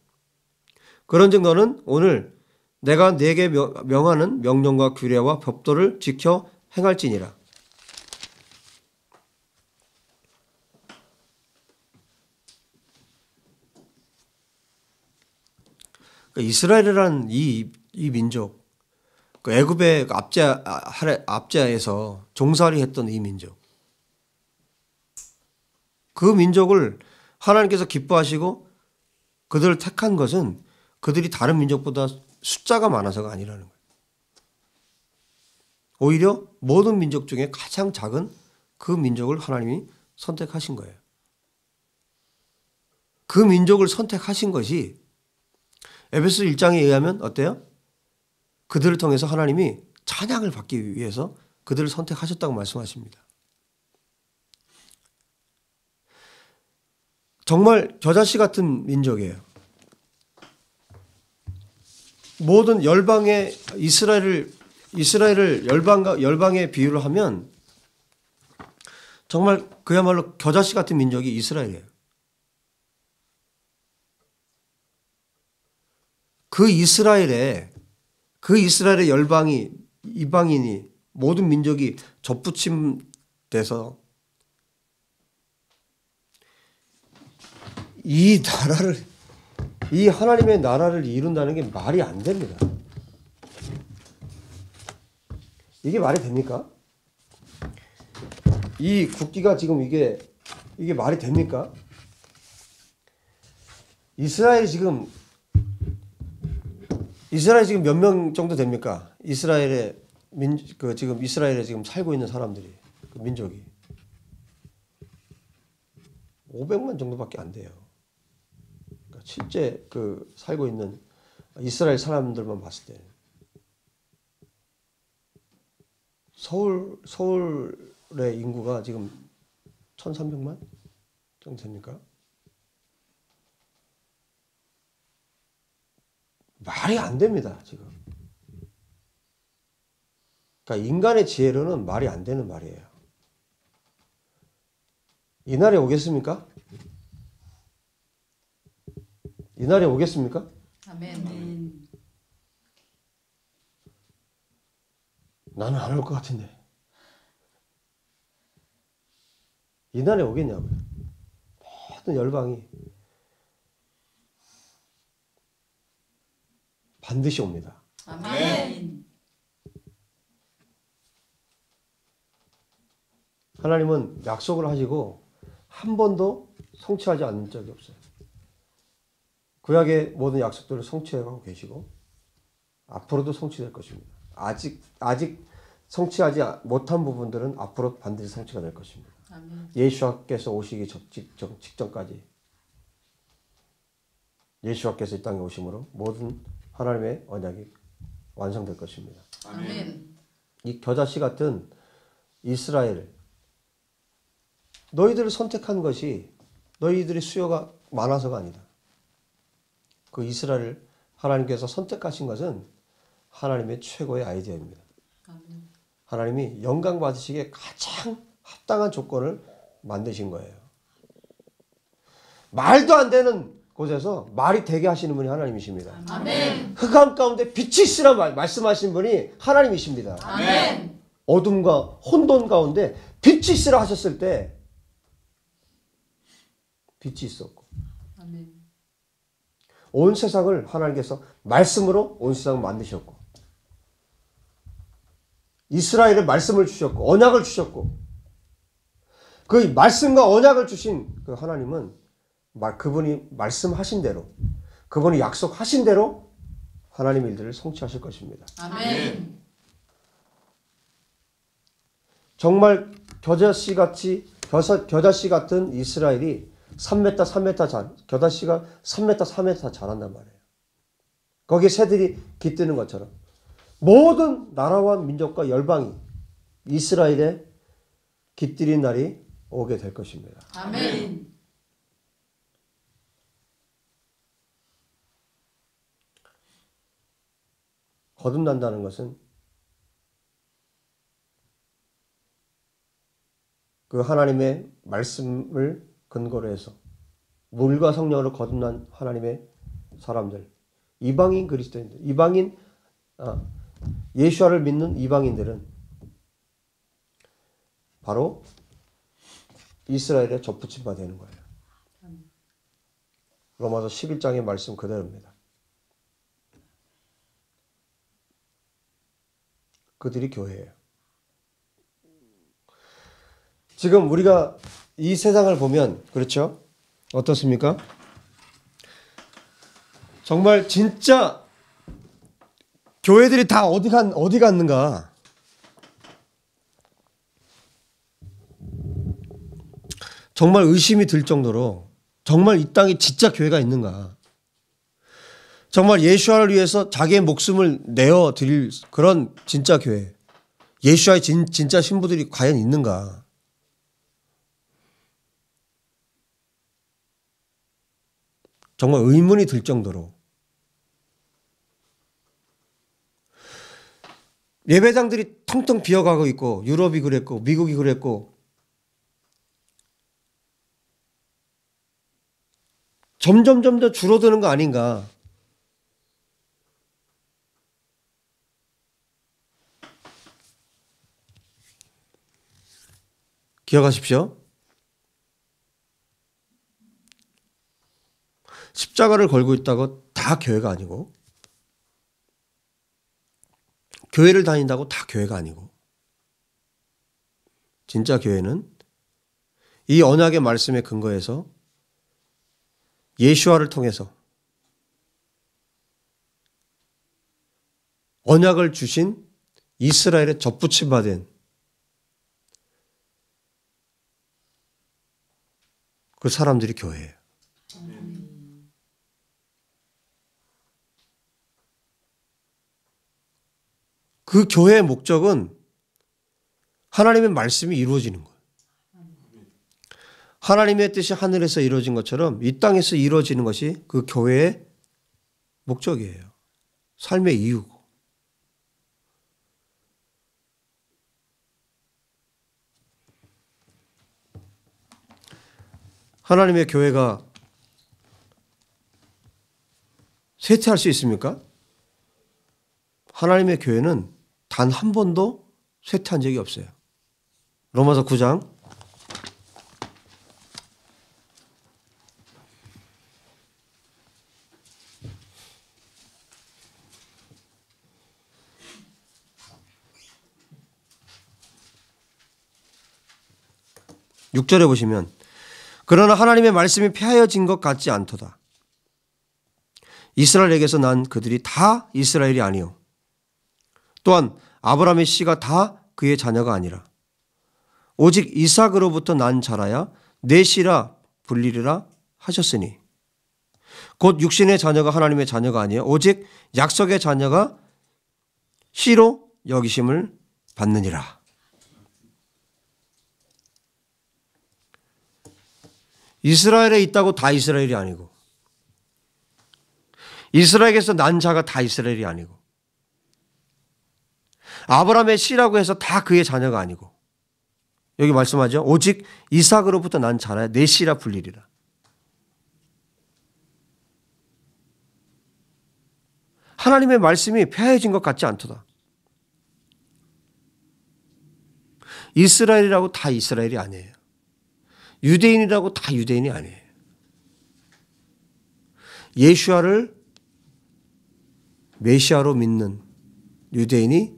그런즉 너는 오늘 내가 네게 명하는 명령과 규례와 법도를 지켜 행할지니라. 이스라엘이라는 이 민족, 그 애굽의 압제에서 종살이 했던 이 민족, 그 민족을 하나님께서 기뻐하시고 그들을 택한 것은 그들이 다른 민족보다 숫자가 많아서가 아니라는 거예요. 오히려 모든 민족 중에 가장 작은 그 민족을 하나님이 선택하신 거예요. 그 민족을 선택하신 것이 에베소 1장에 의하면 어때요? 그들을 통해서 하나님이 찬양을 받기 위해서 그들을 선택하셨다고 말씀하십니다. 정말 겨자씨 같은 민족이에요. 모든 열방의 이스라엘을 열방에 비유를 하면 정말 그야말로 겨자씨 같은 민족이 이스라엘이에요. 그 이스라엘의 열방이 이방인이 모든 민족이 접붙임돼서 이 하나님의 나라를 이룬다는 게 말이 안 됩니다. 이게 말이 됩니까? 이 국기가 지금 이게 말이 됩니까? 이스라엘이 지금 몇 명 정도 됩니까? 지금 이스라엘에 지금 살고 있는 사람들이, 그 민족이 500만 정도밖에 안 돼요. 그러니까 실제 살고 있는 이스라엘 사람들만 봤을 때 서울의 인구가 지금 1,300만 정도 됩니까? 말이 안 됩니다, 지금. 그러니까 인간의 지혜로는 말이 안 되는 말이에요. 이 날이 오겠습니까? 이 날이 오겠습니까? 아멘. 나는 안 올 것 같은데. 이 날이 오겠냐고요. 모든 열방이 반드시 옵니다. 아멘. 하나님은 약속을 하시고 한 번도 성취하지 않는 적이 없어요. 구약의 모든 약속들을 성취하고 계시고 앞으로도 성취될 것입니다. 아직 성취하지 못한 부분들은 앞으로 반드시 성취가 될 것입니다. 아멘. 예수께서 오시기 직전까지 예수께서 이 땅에 오심으로 모든 하나님의 언약이 완성될 것입니다. 아멘. 이 겨자씨 같은 이스라엘, 너희들을 선택한 것이 너희들의 수요가 많아서가 아니다. 그 이스라엘을 하나님께서 선택하신 것은 하나님의 최고의 아이디어입니다. 아멘. 하나님이 영광 받으시기에 가장 합당한 조건을 만드신 거예요. 말도 안 되는 곳에서 말이 되게 하시는 분이 하나님이십니다. 아멘. 흑암 가운데 빛이 있으라 말씀하신 분이 하나님이십니다. 아멘. 어둠과 혼돈 가운데 빛이 있으라 하셨을 때 빛이 있었고 아멘. 온 세상을 하나님께서 말씀으로 온 세상을 만드셨고 이스라엘에 말씀을 주셨고 언약을 주셨고 그 말씀과 언약을 주신 그 하나님은 그분이 말씀하신 대로 그분이 약속하신 대로 하나님의 일들을 성취하실 것입니다. 아멘. 정말 겨자씨 같은 이스라엘이 3m, 3m 겨자씨가 3m, 3m 자란단 말이에요. 거기에 새들이 깃드는 것처럼 모든 나라와 민족과 열방이 이스라엘에 깃들인 날이 오게 될 것입니다. 아멘. 거듭난다는 것은 그 하나님의 말씀을 근거로 해서 물과 성령으로 거듭난 하나님의 사람들, 이방인 그리스도인들, 예수와를 믿는 이방인들은 바로 이스라엘의 접붙임 바 되는 거예요. 로마서 11장의 말씀 그대로입니다. 그들이 교회예요. 지금 우리가 이 세상을 보면 그렇죠? 어떻습니까? 정말 진짜 교회들이 다 어디 갔는가? 정말 의심이 들 정도로 정말 이 땅에 진짜 교회가 있는가? 정말 예수와를 위해서 자기의 목숨을 내어 드릴 그런 진짜 교회, 예수와의 진짜 신부들이 과연 있는가? 정말 의문이 들 정도로 예배당들이 텅텅 비어가고 있고 유럽이 그랬고 미국이 그랬고 점점 더 줄어드는 거 아닌가? 기억하십시오. 십자가를 걸고 있다고 다 교회가 아니고 교회를 다닌다고 다 교회가 아니고 진짜 교회는 이 언약의 말씀에 근거해서 예수와를 통해서 언약을 주신 이스라엘의 접붙임 받은 그 사람들이 교회예요. 그 교회의 목적은 하나님의 말씀이 이루어지는 거예요. 하나님의 뜻이 하늘에서 이루어진 것처럼 이 땅에서 이루어지는 것이 그 교회의 목적이에요. 삶의 이유고. 하나님의 교회가 쇠퇴할 수 있습니까? 하나님의 교회는 단 한 번도 쇠퇴한 적이 없어요. 로마서 9장 6절에 보시면 그러나 하나님의 말씀이 폐하여진 것 같지 않도다. 이스라엘에게서 난 그들이 다 이스라엘이 아니요 또한 아브라함의 씨가 다 그의 자녀가 아니라 오직 이삭으로부터 난 자라야 내 씨라 불리리라 하셨으니 곧 육신의 자녀가 하나님의 자녀가 아니요 오직 약속의 자녀가 씨로 여기심을 받느니라. 이스라엘에 있다고 다 이스라엘이 아니고 이스라엘에게서 난 자가 다 이스라엘이 아니고 아브라함의 씨라고 해서 다 그의 자녀가 아니고 여기 말씀하죠. 오직 이삭으로부터 난 자라야 내 씨라 불리리라. 하나님의 말씀이 폐해진 것 같지 않도다. 이스라엘이라고 다 이스라엘이 아니에요. 유대인이라고 다 유대인이 아니에요. 예수야를 메시아로 믿는 유대인이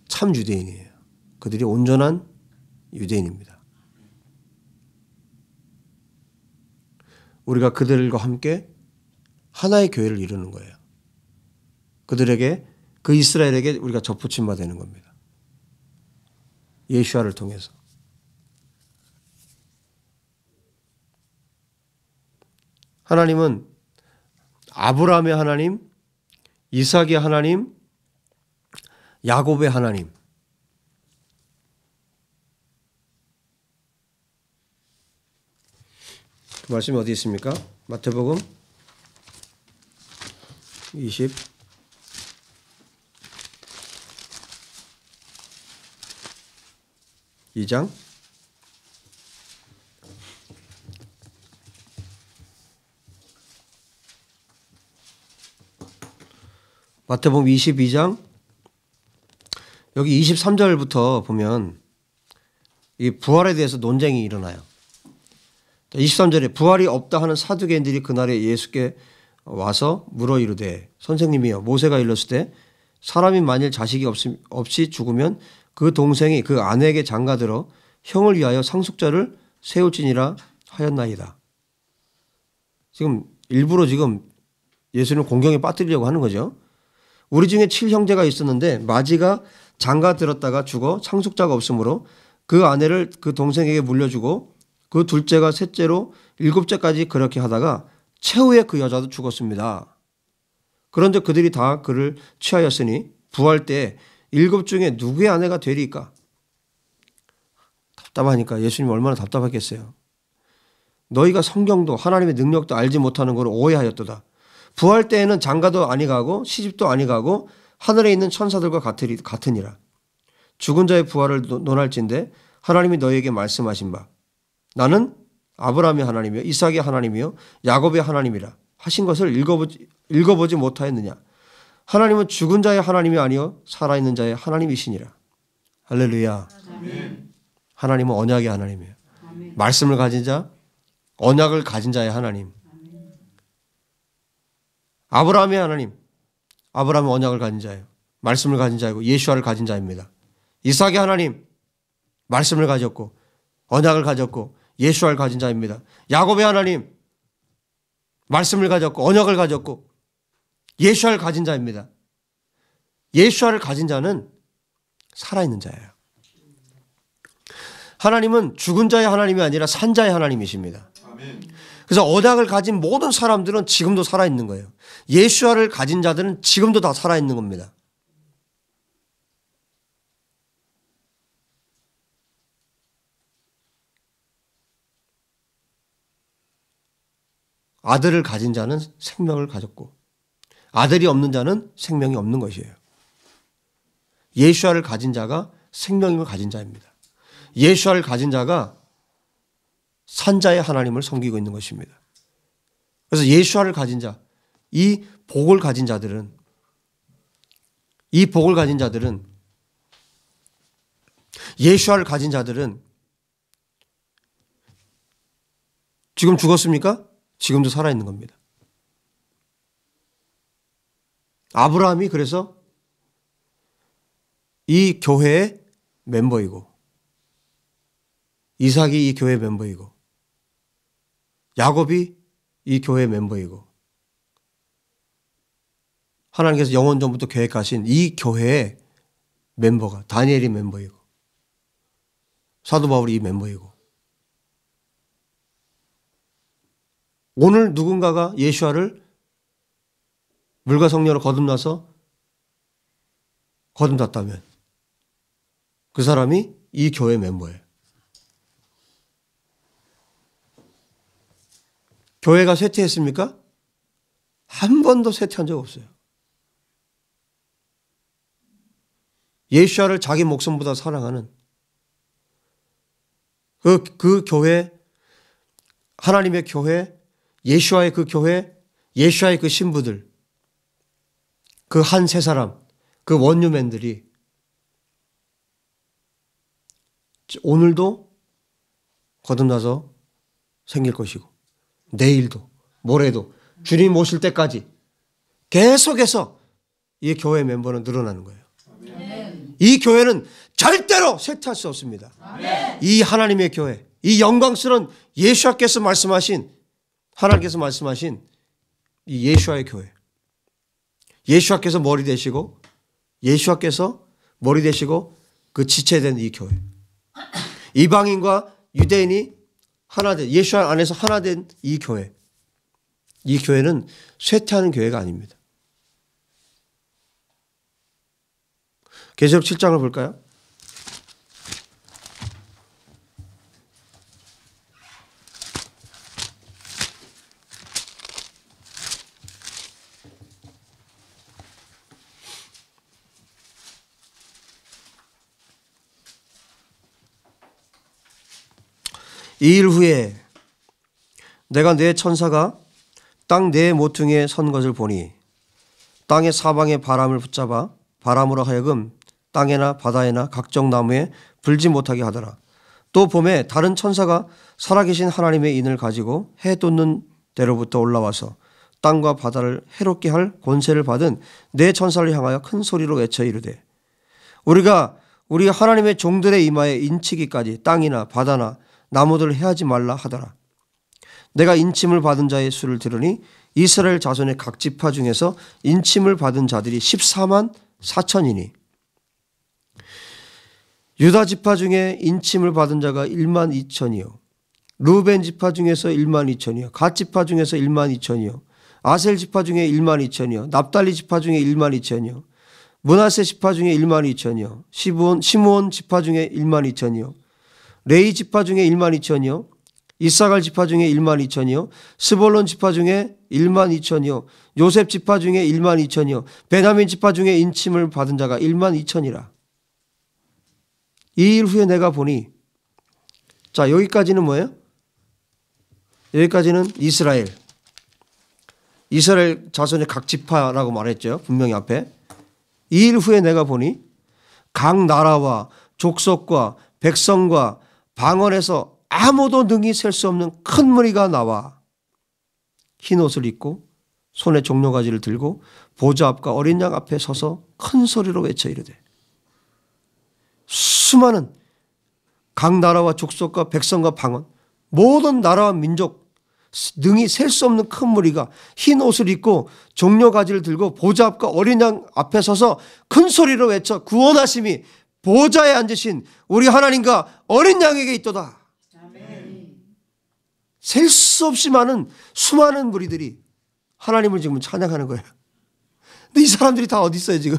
참 유대인이에요. 그들이 온전한 유대인입니다. 우리가 그들과 함께 하나의 교회를 이루는 거예요. 그들에게, 그 이스라엘에게 우리가 접붙임 바 되는 겁니다. 예수야를 통해서. 하나님은 아브라함의 하나님, 이삭의 하나님, 야곱의 하나님. 그 말씀이 어디 있습니까? 마태복음 22장 마태복음 22장 여기 23절부터 보면 이 부활에 대해서 논쟁이 일어나요. 23절에 부활이 없다 하는 사두개인들이 그날에 예수께 와서 물어 이르되 선생님이여 모세가 일렀을 때 사람이 만일 자식이 없이 죽으면 그 동생이 그 아내에게 장가들어 형을 위하여 상속자를 세울지니라 하였나이다. 지금 일부러 지금 예수님 공경에 빠뜨리려고 하는 거죠. 우리 중에 7형제가 있었는데 마지가 장가들었다가 죽어 상속자가 없으므로 그 아내를 그 동생에게 물려주고 그 둘째가 셋째로 일곱째까지 그렇게 하다가 최후에 그 여자도 죽었습니다. 그런데 그들이 다 그를 취하였으니 부활 때 일곱 중에 누구의 아내가 되리까? 답답하니까 예수님 얼마나 답답했겠어요. 너희가 성경도 하나님의 능력도 알지 못하는 걸 오해하였도다. 부활 때에는 장가도 아니 가고 시집도 아니 가고 하늘에 있는 천사들과 같으니라. 죽은 자의 부활을 논할진대 하나님이 너희에게 말씀하신 바 나는 아브라함의 하나님이요 이삭의 하나님이요 야곱의 하나님이라 하신 것을 읽어보지 못하였느냐. 하나님은 죽은 자의 하나님이 아니요 살아있는 자의 하나님이시니라. 할렐루야. 아멘. 하나님은 언약의 하나님이에요. 아멘. 말씀을 가진 자, 언약을 가진 자의 하나님. 아멘. 아브라함의 하나님, 아브라함은 언약을 가진 자예요. 말씀을 가진 자이고 예수아를 가진 자입니다. 이삭의 하나님, 말씀을 가졌고 언약을 가졌고 예수아를 가진 자입니다. 야곱의 하나님, 말씀을 가졌고 언약을 가졌고 예수아를 가진 자입니다. 예수아를 가진 자는 살아있는 자예요. 하나님은 죽은 자의 하나님이 아니라 산 자의 하나님이십니다. 그래서 언약을 가진 모든 사람들은 지금도 살아있는 거예요. 예수아를 가진 자들은 지금도 다 살아있는 겁니다. 아들을 가진 자는 생명을 가졌고 아들이 없는 자는 생명이 없는 것이에요. 예수아를 가진 자가 생명을 가진 자입니다. 예수아를 가진 자가 산자의 하나님을 섬기고 있는 것입니다. 그래서 예수아를 가진 자, 이 복을 가진 자들은 예수아를 가진 자들은 지금 죽었습니까? 지금도 살아있는 겁니다. 아브라함이 그래서 이 교회의 멤버이고 이삭이 이 교회의 멤버이고 야곱이 이 교회의 멤버이고 하나님께서 영원 전부터 계획하신 이 교회의 멤버가 다니엘이 멤버이고 사도 바울이 이 멤버이고 오늘 누군가가 예수아를 물과 성령으로 거듭나서 거듭났다면 그 사람이 이 교회 멤버예요. 교회가 쇠퇴했습니까? 한 번도 쇠퇴한 적 없어요. 예수아를 자기 목숨보다 사랑하는 그 교회, 하나님의 교회, 예수아의 그 교회, 예수아의 그 신부들, 그 한 세 사람, 그 원유맨들이 오늘도 거듭나서 생길 것이고 내일도 모레도 주님 오실 때까지 계속해서 이 교회 멤버는 늘어나는 거예요. 이 교회는 절대로 쇠퇴할 수 없습니다. 이 하나님의 교회, 이 영광스러운 예수와께서 말씀하신, 하나님께서 말씀하신 이 예수와의 교회, 예수와께서 머리 되시고, 예수와께서 머리 되시고 그 지체된 이 교회, 이방인과 유대인이 하나 된, 예수 안에서 하나 된 이 교회, 이 교회는 쇠퇴하는 교회가 아닙니다. 계시록 7장을 볼까요? 이 일 후에 내가 내 천사가 땅 네 모퉁이에 선 것을 보니 땅의 사방에 바람을 붙잡아 바람으로 하여금 땅에나 바다에나 각종 나무에 불지 못하게 하더라. 또 봄에 다른 천사가 살아계신 하나님의 인을 가지고 해 돋는 데로부터 올라와서 땅과 바다를 해롭게 할 권세를 받은 네 천사를 향하여 큰 소리로 외쳐 이르되 우리가 우리 하나님의 종들의 이마에 인치기까지 땅이나 바다나 나무들을 해하지 말라 하더라. 내가 인침을 받은 자의 수를 들으니 이스라엘 자손의 각 지파 중에서 인침을 받은 자들이 14만 4천이니 유다 지파 중에 인침을 받은 자가 1만 2천이요 루벤 지파 중에서 1만 2천이요 갓 지파 중에서 1만 2천이요 아셀 지파 중에 1만 2천이요 납달리 지파 중에 1만 2천이요 므낫세 지파 중에 1만 2천이요 시므온 지파 중에 1만 2천이요 레위 지파 중에 1만 2천이요 이사갈 지파 중에 1만 2천이요 스볼론 지파 중에 1만 2천이요 요셉 지파 중에 1만 2천이요 베냐민 지파 중에 인침을 받은 자가 1만 2천이라. 이 일 후에 내가 보니, 자 여기까지는 뭐예요? 여기까지는 이스라엘 자손의 각 지파라고 말했죠. 분명히 앞에. 이 일 후에 내가 보니 각 나라와 족속과 백성과 방언에서 아무도 능히 셀 수 없는 큰 무리가 나와 흰 옷을 입고 손에 종려가지를 들고 보좌 앞과 어린 양 앞에 서서 큰 소리로 외쳐 이르되 수많은 각 나라와 족속과 백성과 방언 모든 나라와 민족 능히 셀 수 없는 큰 무리가 흰 옷을 입고 종려가지를 들고 보좌 앞과 어린 양 앞에 서서 큰 소리로 외쳐 구원하심이 보좌에 앉으신 우리 하나님과 어린 양에게 있도다. 셀 수 없이 많은 수많은 무리들이 하나님을 지금 찬양하는 거예요. 근데 이 사람들이 다 어디 있어요 지금?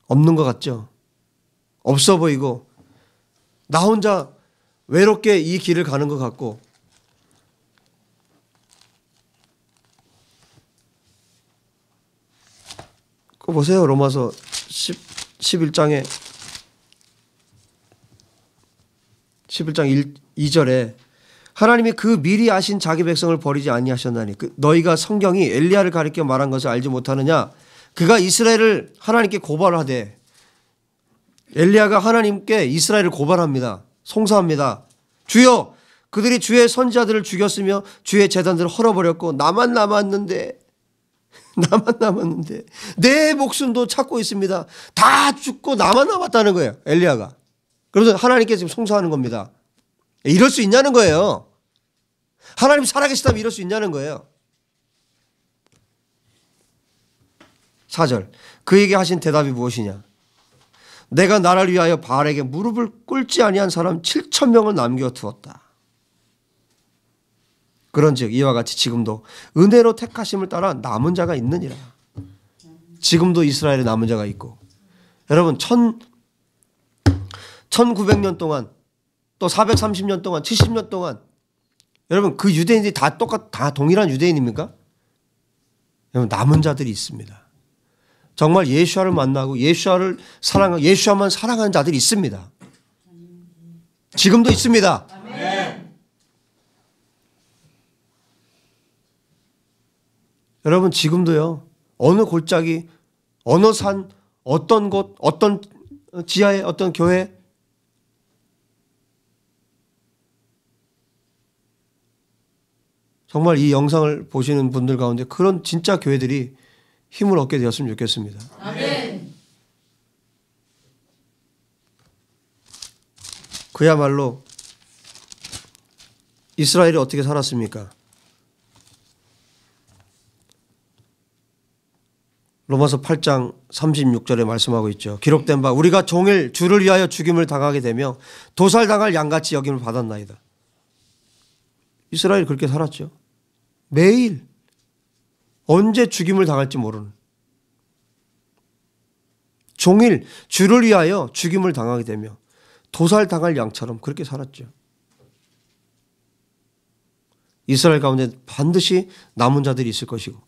없는 것 같죠? 없어 보이고 나 혼자 외롭게 이 길을 가는 것 같고 그거 보세요. 로마서 11장 2절에 하나님이 그 미리 아신 자기 백성을 버리지 아니하셨나니 너희가 성경이 엘리야를 가리켜 말한 것을 알지 못하느냐. 그가 이스라엘을 하나님께 고발하되 엘리야가 하나님께 이스라엘을 고발합니다. 송사합니다. 주여 그들이 주의 선지자들을 죽였으며 주의 제단들을 헐어버렸고 나만 남았는데 내 목숨도 찾고 있습니다. 다 죽고 나만 남았다는 거예요. 엘리야가. 그래서 하나님께 지금 송사하는 겁니다. 이럴 수 있냐는 거예요. 하나님 살아계시다면 이럴 수 있냐는 거예요. 4절 그에게 하신 대답이 무엇이냐. 내가 나를 위하여 바알에게 무릎을 꿇지 아니한 사람 7,000명을 남겨두었다. 그런즉 이와 같이 지금도 은혜로 택하심을 따라 남은 자가 있느니라. 지금도 이스라엘에 남은 자가 있고 여러분 1900년 동안 또 430년 동안 70년 동안 여러분 그 유대인들이 다 동일한 유대인입니까? 여러분 남은 자들이 있습니다. 정말 예수와를 만나고 예수와를 사랑하고 예수와만 사랑하는 자들이 있습니다. 지금도 있습니다. 아멘. 여러분 지금도요. 어느 골짜기, 어느 산, 어떤 곳, 어떤 지하의 어떤 교회 정말 이 영상을 보시는 분들 가운데 그런 진짜 교회들이 힘을 얻게 되었으면 좋겠습니다. 아멘. 그야말로 이스라엘이 어떻게 살았습니까? 로마서 8장 36절에 말씀하고 있죠. 기록된 바 우리가 종일 주를 위하여 죽임을 당하게 되며 도살당할 양같이 여김을 받았나이다. 이스라엘이 그렇게 살았죠. 매일 언제 죽임을 당할지 모르는, 종일 주를 위하여 죽임을 당하게 되며 도살당할 양처럼 그렇게 살았죠. 이스라엘 가운데 반드시 남은 자들이 있을 것이고,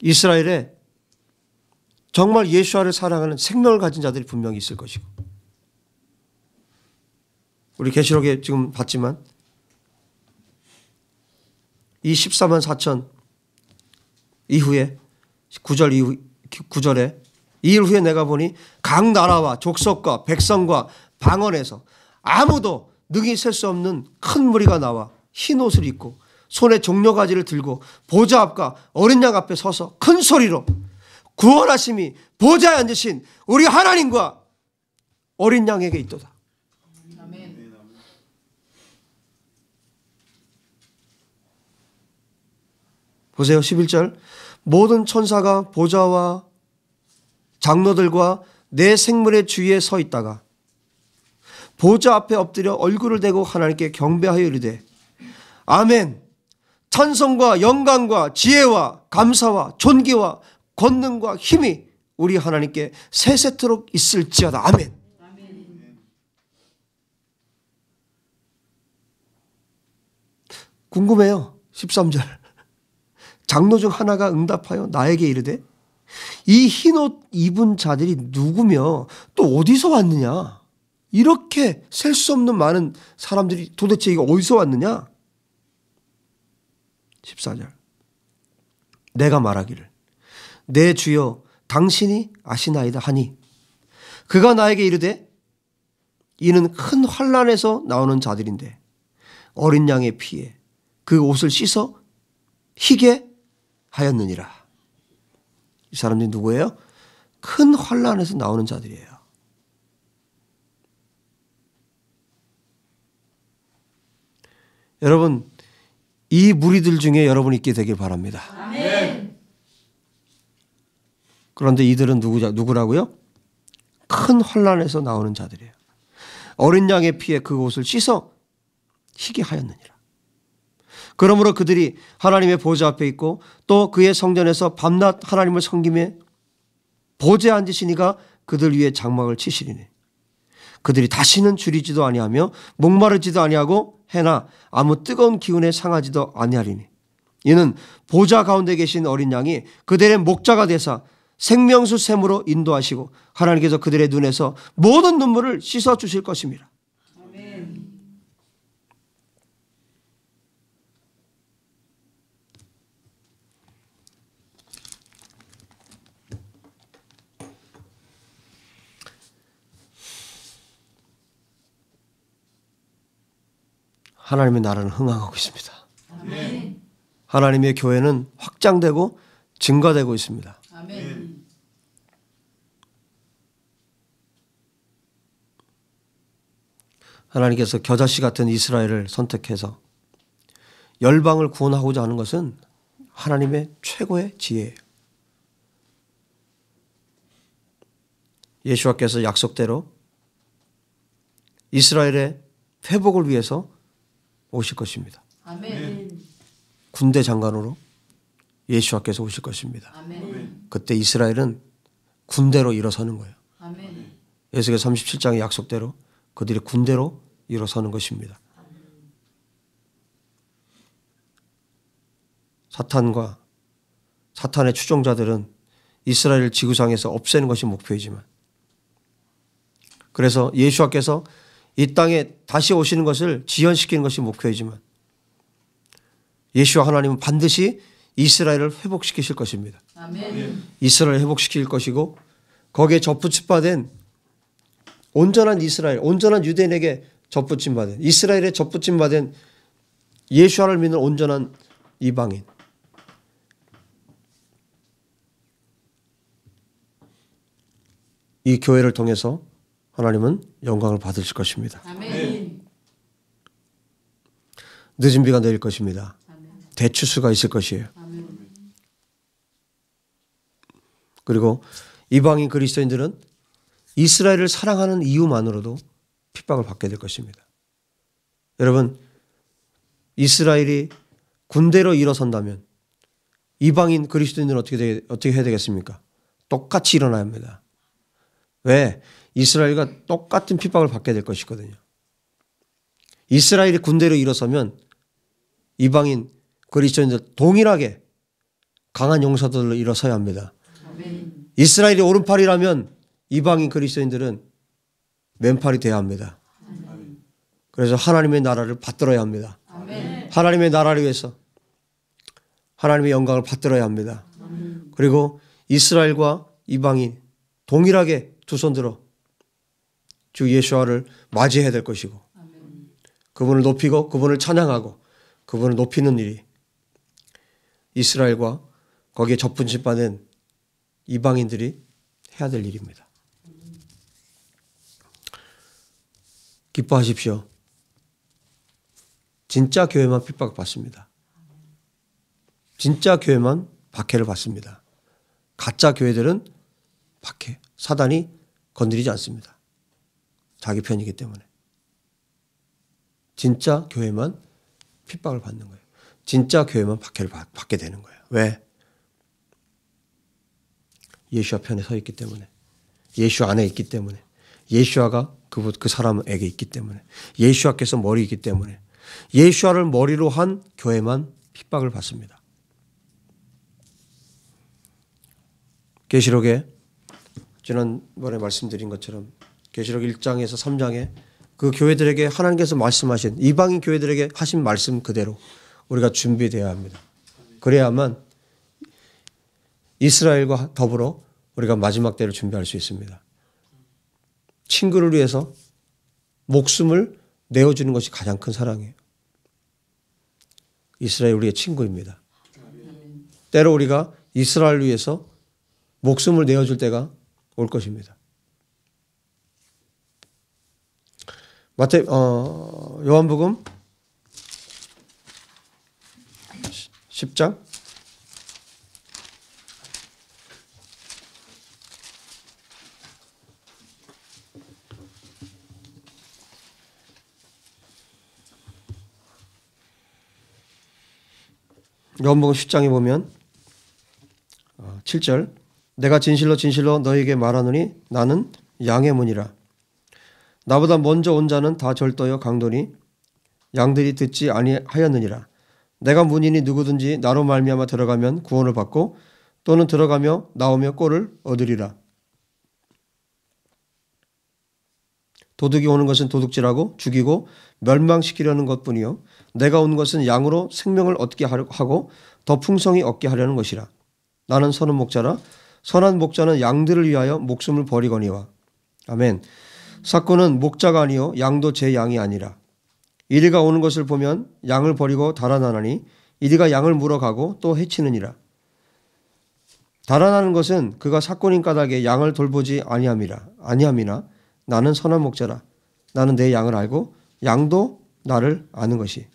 이스라엘에 정말 예수와를 사랑하는 생명을 가진 자들이 분명히 있을 것이고, 우리 계시록에 지금 봤지만 이 14만 4천 이후에 9절에 이 일 후에 내가 보니 각 나라와 족속과 백성과 방언에서 아무도 능히 셀 수 없는 큰 무리가 나와 흰 옷을 입고 손에 종려가지를 들고 보좌 앞과 어린 양 앞에 서서 큰 소리로 구원하심이 보좌에 앉으신 우리 하나님과 어린 양에게 있도다. 아멘. 보세요. 11절 모든 천사가 보좌와 장로들과 내 생물의 주위에 서 있다가 보좌 앞에 엎드려 얼굴을 대고 하나님께 경배하여 이르되 아멘. 찬송과 영광과 지혜와 감사와 존귀와 권능과 힘이 우리 하나님께 세세토록 있을지어다. 아멘. 아멘. 궁금해요. 13절 장로 중 하나가 응답하여 나에게 이르되 이 흰옷 입은 자들이 누구며 또 어디서 왔느냐? 이렇게 셀 수 없는 많은 사람들이 도대체 이거 어디서 왔느냐? 14절 내가 말하기를 내 주여 당신이 아시나이다 하니 그가 나에게 이르되 이는 큰 환난에서 나오는 자들인데 어린 양의 피에 그 옷을 씻어 희게 하였느니라. 이 사람들이 누구예요? 큰 환난에서 나오는 자들이에요. 여러분 이 무리들 중에 여러분이 있게 되길 바랍니다. 아멘. 그런데 이들은 누구라고요? 큰 환난에서 나오는 자들이에요. 어린 양의 피에 그 옷을 씻어 희게 하였느니라. 그러므로 그들이 하나님의 보좌 앞에 있고 또 그의 성전에서 밤낮 하나님을 섬김에 보좌에 앉으시니가 그들 위에 장막을 치시리니 그들이 다시는 줄이지도 아니하며 목마르지도 아니하고 해나 아무 뜨거운 기운에 상하지도 아니하리니 이는 보좌 가운데 계신 어린 양이 그들의 목자가 되사 생명수 샘으로 인도하시고 하나님께서 그들의 눈에서 모든 눈물을 씻어 주실 것입니다. 아멘. 하나님의 나라는 흥황하고 있습니다. 아멘. 하나님의 교회는 확장되고 증가되고 있습니다. 아멘. 하나님께서 겨자씨 같은 이스라엘을 선택해서 열방을 구원하고자 하는 것은 하나님의 최고의 지혜예요. 예수와께서 약속대로 이스라엘의 회복을 위해서 오실 것입니다. 아멘. 군대 장관으로 예수와께서 오실 것입니다. 아멘. 그때 이스라엘은 군대로 일어서는 거예요. 아멘. 에스겔 37장의 약속대로 그들이 군대로 일어서는 것입니다. 사탄과 사탄의 추종자들은 이스라엘을 지구상에서 없애는 것이 목표이지만 그래서 예수와께서 이 땅에 다시 오시는 것을 지연시키는 것이 목표이지만 예수와 하나님은 반드시 이스라엘을 회복시키실 것입니다. 아멘. 이스라엘을 회복시킬 것이고 거기에 접붙임받은 온전한 이스라엘, 온전한 유대인에게 접붙임받은 이스라엘에 접붙임받은 예수와를 믿는 온전한 이방인. 이 교회를 통해서 하나님은 영광을 받으실 것입니다. 아멘. 늦은 비가 내릴 것입니다. 아멘. 대추수가 있을 것이에요. 아멘. 그리고 이방인 그리스도인들은 이스라엘을 사랑하는 이유만으로도 핍박을 받게 될 것입니다. 여러분, 이스라엘이 군대로 일어선다면 이방인 그리스도인들은 어떻게 해야 되겠습니까? 똑같이 일어나야 합니다. 왜? 이스라엘과 똑같은 핍박을 받게 될 것이거든요. 이스라엘이 군대로 일어서면 이방인 그리스도인들 동일하게 강한 용사들로 일어서야 합니다. 아멘. 이스라엘이 오른팔이라면 이방인 그리스도인들은 왼팔이 돼야 합니다. 그래서 하나님의 나라를 받들어야 합니다. 아멘. 하나님의 나라를 위해서 하나님의 영광을 받들어야 합니다. 그리고 이스라엘과 이방인 동일하게 두 손 들어 주 예수와를 맞이해야 될 것이고 그분을 높이고 그분을 찬양하고 그분을 높이는 일이 이스라엘과 거기에 접붙임 받은 이방인들이 해야 될 일입니다. 기뻐하십시오. 진짜 교회만 핍박받습니다. 진짜 교회만 박해를 받습니다. 가짜 교회들은 박해, 사단이 건드리지 않습니다. 자기 편이기 때문에. 진짜 교회만 핍박을 받는 거예요. 진짜 교회만 박해를 받게 되는 거예요. 왜? 예수와 편에 서 있기 때문에. 예수 안에 있기 때문에. 예수와가 그 사람에게 있기 때문에. 예수와께서 머리이기 때문에. 예수와를 머리로 한 교회만 핍박을 받습니다. 계시록에 지난번에 말씀드린 것처럼 계시록 1장에서 3장에 그 교회들에게 하나님께서 말씀하신 이방인 교회들에게 하신 말씀 그대로 우리가 준비되어야 합니다. 그래야만 이스라엘과 더불어 우리가 마지막 때를 준비할 수 있습니다. 친구를 위해서 목숨을 내어주는 것이 가장 큰 사랑이에요. 이스라엘 우리의 친구입니다. 때로 우리가 이스라엘을 위해서 목숨을 내어줄 때가 올 것입니다. 요한복음 10장 요한복음 10장에 보면 7절 내가 진실로 진실로 너에게 말하노니 나는 양의 문이라. 나보다 먼저 온 자는 다 절도여 강도니 양들이 듣지 아니하였느니라. 내가 문이니 누구든지 나로 말미암아 들어가면 구원을 받고 또는 들어가며 나오며 꼴을 얻으리라. 도둑이 오는 것은 도둑질하고 죽이고 멸망시키려는 것뿐이요 내가 온 것은 양으로 생명을 얻게 하고 더 풍성히 얻게 하려는 것이라. 나는 선한 목자라. 선한 목자는 양들을 위하여 목숨을 버리거니와. 아멘. 삭고는 목자가 아니요 양도 제 양이 아니라. 이리가 오는 것을 보면 양을 버리고 달아나나니 이리가 양을 물어가고 또 해치느니라. 달아나는 것은 그가 삭고인 까닭에 양을 돌보지 아니함이나 나는 선한 목자라. 나는 내 양을 알고 양도 나를 아는 것이.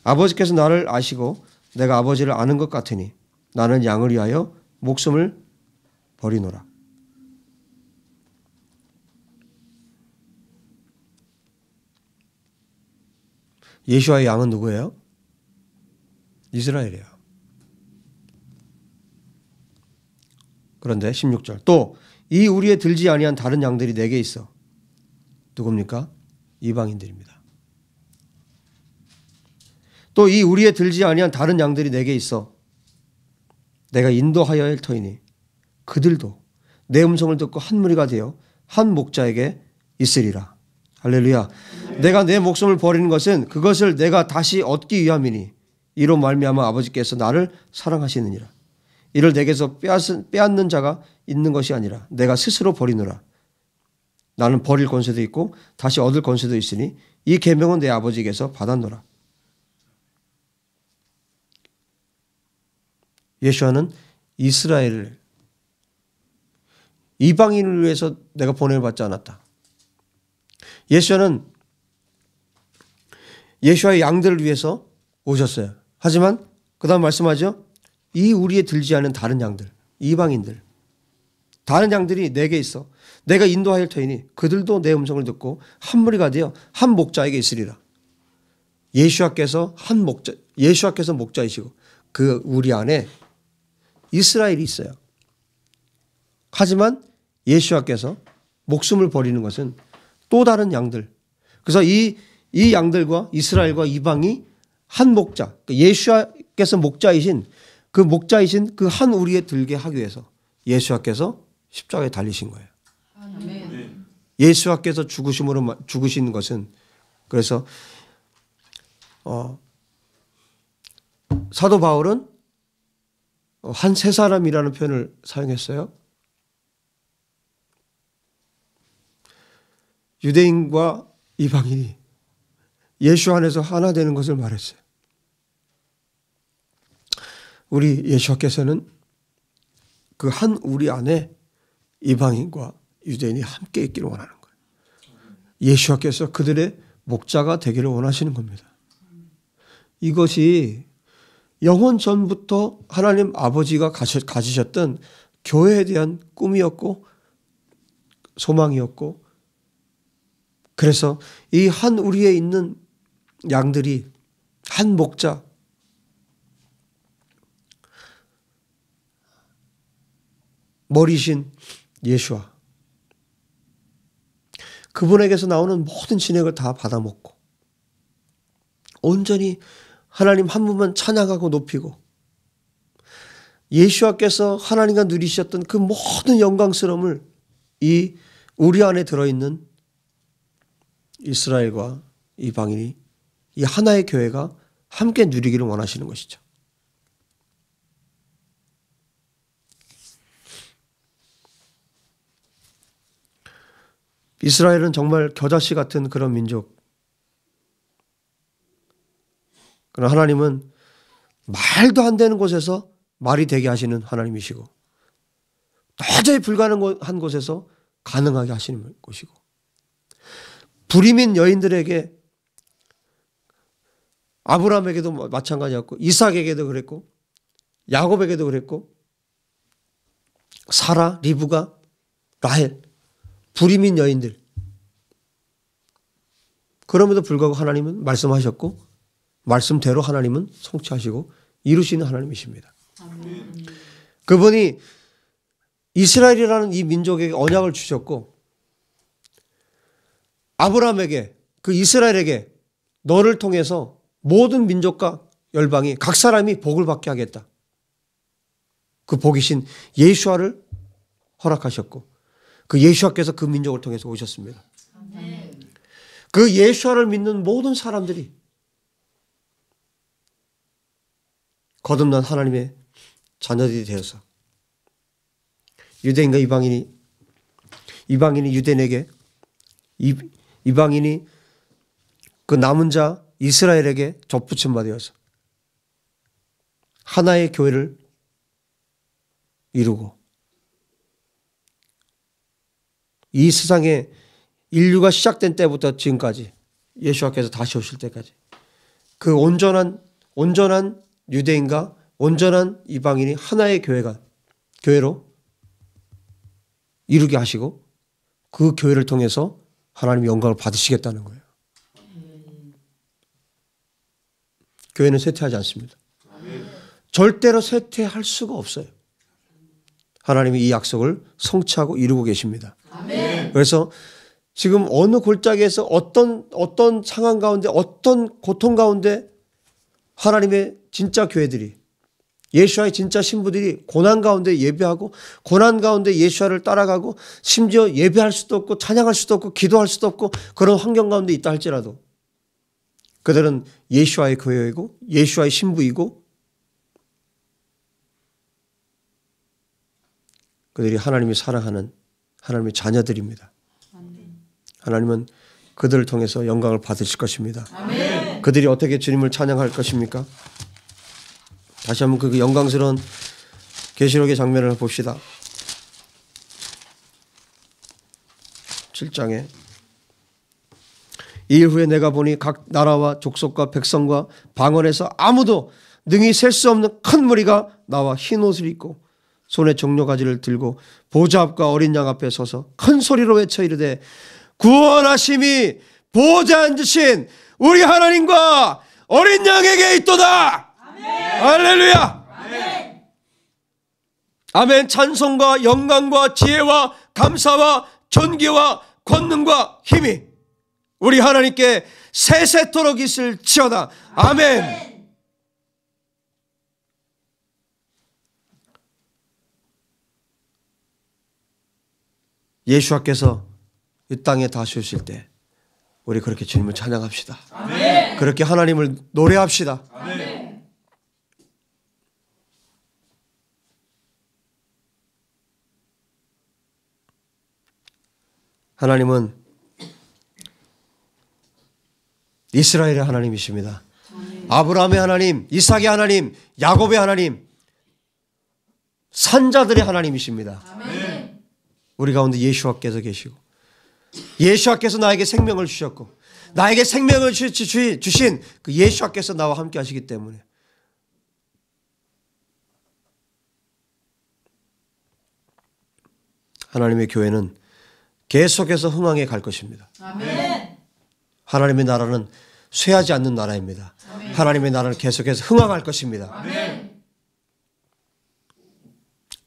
아버지께서 나를 아시고 내가 아버지를 아는 것 같으니 나는 양을 위하여 목숨을 버리노라. 예수와의 양은 누구예요? 이스라엘이에요. 그런데 16절 또 이 우리에 들지 아니한 다른 양들이 내게 있어. 누굽니까? 이방인들입니다. 또 이 우리에 들지 아니한 다른 양들이 내게 있어. 내가 인도하여야 할 터이니 그들도 내 음성을 듣고 한 무리가 되어 한 목자에게 있으리라. 할렐루야. 내가 내 목숨을 버리는 것은 그것을 내가 다시 얻기 위함이니 이로 말미암아 아버지께서 나를 사랑하시느니라. 이를 내게서 빼앗는 자가 있는 것이 아니라 내가 스스로 버리노라. 나는 버릴 권세도 있고 다시 얻을 권세도 있으니 이 계명은 내 아버지께서 받았노라. 예수와는 이스라엘을 이방인을 위해서 내가 보내받지 않았다. 예수와는 예수와의 양들을 위해서 오셨어요. 하지만 그 다음 말씀하죠. 이 우리에 들지 않은 다른 양들, 이방인들, 다른 양들이 내게 있어. 내가 인도하여 터이니 그들도 내 음성을 듣고 한 무리가 되어 한 목자에게 있으리라. 예수와께서 예수와께서 목자이시고 그 우리 안에 이스라엘이 있어요. 하지만 예수와께서 목숨을 버리는 것은 또 다른 양들. 그래서 이 양들과 이스라엘과 이방이 한 목자, 예수와께서 목자이신 그 한 우리에 들게 하기 위해서 예수와께서 십자가에 달리신 거예요. 아멘. 예수와께서 죽으신 것은 그래서 사도 바울은 한 세 사람이라는 표현을 사용했어요. 유대인과 이방인이 예수 안에서 하나 되는 것을 말했어요. 우리 예수께서는 그 한 우리 안에 이방인과 유대인이 함께 있기를 원하는 거예요. 예수께서 그들의 목자가 되기를 원하시는 겁니다. 이것이 영원 전부터 하나님 아버지가 가지셨던 교회에 대한 꿈이었고 소망이었고, 그래서 이 한 우리에 있는 양들이 한 목자, 머리신 예수와 그분에게서 나오는 모든 진액을 다 받아먹고 온전히 하나님 한 분만 찬양하고 높이고, 예수와께서 하나님과 누리셨던 그 모든 영광스러움을 이 우리 안에 들어있는 이스라엘과 이방인이 이 하나의 교회가 함께 누리기를 원하시는 것이죠. 이스라엘은 정말 겨자씨 같은 그런 민족. 그러나 하나님은 말도 안 되는 곳에서 말이 되게 하시는 하나님이시고, 도저히 불가능한 곳에서 가능하게 하시는 곳이고, 불임인 여인들에게, 아브라함에게도 마찬가지였고, 이삭에게도 그랬고, 야곱에게도 그랬고, 사라, 리브가, 라헬, 불임인 여인들. 그럼에도 불구하고 하나님은 말씀하셨고, 말씀대로 하나님은 성취하시고 이루시는 하나님이십니다. 아멘. 그분이 이스라엘이라는 이 민족에게 언약을 주셨고, 아브라함에게, 그 이스라엘에게 너를 통해서 모든 민족과 열방이 각 사람이 복을 받게 하겠다. 그 복이신 예수아를 허락하셨고, 그 예수아께서 그 민족을 통해서 오셨습니다. 아멘. 그 예수아를 믿는 모든 사람들이 거듭난 하나님의 자녀들이 되어서 유대인과 이방인이 유대인에게, 이방인이 그 남은 자 이스라엘에게 접붙임 받아서 하나의 교회를 이루고, 이 세상에 인류가 시작된 때부터 지금까지 예수께서 다시 오실 때까지 그 온전한 유대인과 온전한 이방인이 하나의 교회로 이루게 하시고, 그 교회를 통해서 하나님의 영광을 받으시겠다는 거예요. 교회는 쇠퇴하지 않습니다. 절대로 쇠퇴할 수가 없어요. 하나님이 이 약속을 성취하고 이루고 계십니다. 그래서 지금 어느 골짜기에서 어떤 상황 가운데, 어떤 고통 가운데 하나님의 진짜 교회들이, 예수와의 진짜 신부들이 고난 가운데 예배하고, 고난 가운데 예수와를 따라가고, 심지어 예배할 수도 없고 찬양할 수도 없고 기도할 수도 없고 그런 환경 가운데 있다 할지라도 그들은 예수와의 교회이고 예수와의 신부이고, 그들이 하나님이 사랑하는 하나님의 자녀들입니다. 하나님은 그들을 통해서 영광을 받으실 것입니다. 아멘. 그들이 어떻게 주님을 찬양할 것입니까? 다시 한번 그 영광스러운 계시록의 장면을 봅시다. 7장에 이 일 후에 내가 보니 각 나라와 족속과 백성과 방언에서 아무도 능히 셀 수 없는 큰 무리가 나와 흰 옷을 입고 손에 종려가지를 들고 보좌 앞과 어린 양 앞에 서서 큰 소리로 외쳐 이르되 구원하심이 보좌에 앉으신 우리 하나님과 어린 양에게 있도다. 아멘. 할렐루야. 아멘. 아멘. 찬송과 영광과 지혜와 감사와 존귀와 권능과 힘이 우리 하나님께 세세토록 있을지어다. 아멘. 예수와께서 이 땅에 다시 오실 때 우리 그렇게 주님을 찬양합시다. 아멘. 그렇게 하나님을 노래합시다. 아멘. 하나님은 이스라엘의 하나님이십니다. 아멘. 아브라함의 하나님, 이삭의 하나님, 야곱의 하나님, 산자들의 하나님이십니다. 아멘. 우리 가운데 예수와께서 계시고 예수와께서 나에게 생명을 주셨고 나에게 생명을 주신 그 예수와께서 나와 함께 하시기 때문에 하나님의 교회는 계속해서 흥황해 갈 것입니다. 아멘. 하나님의 나라는 쇠하지 않는 나라입니다. 아멘. 하나님의 나라는 계속해서 흥황할 것입니다. 아멘.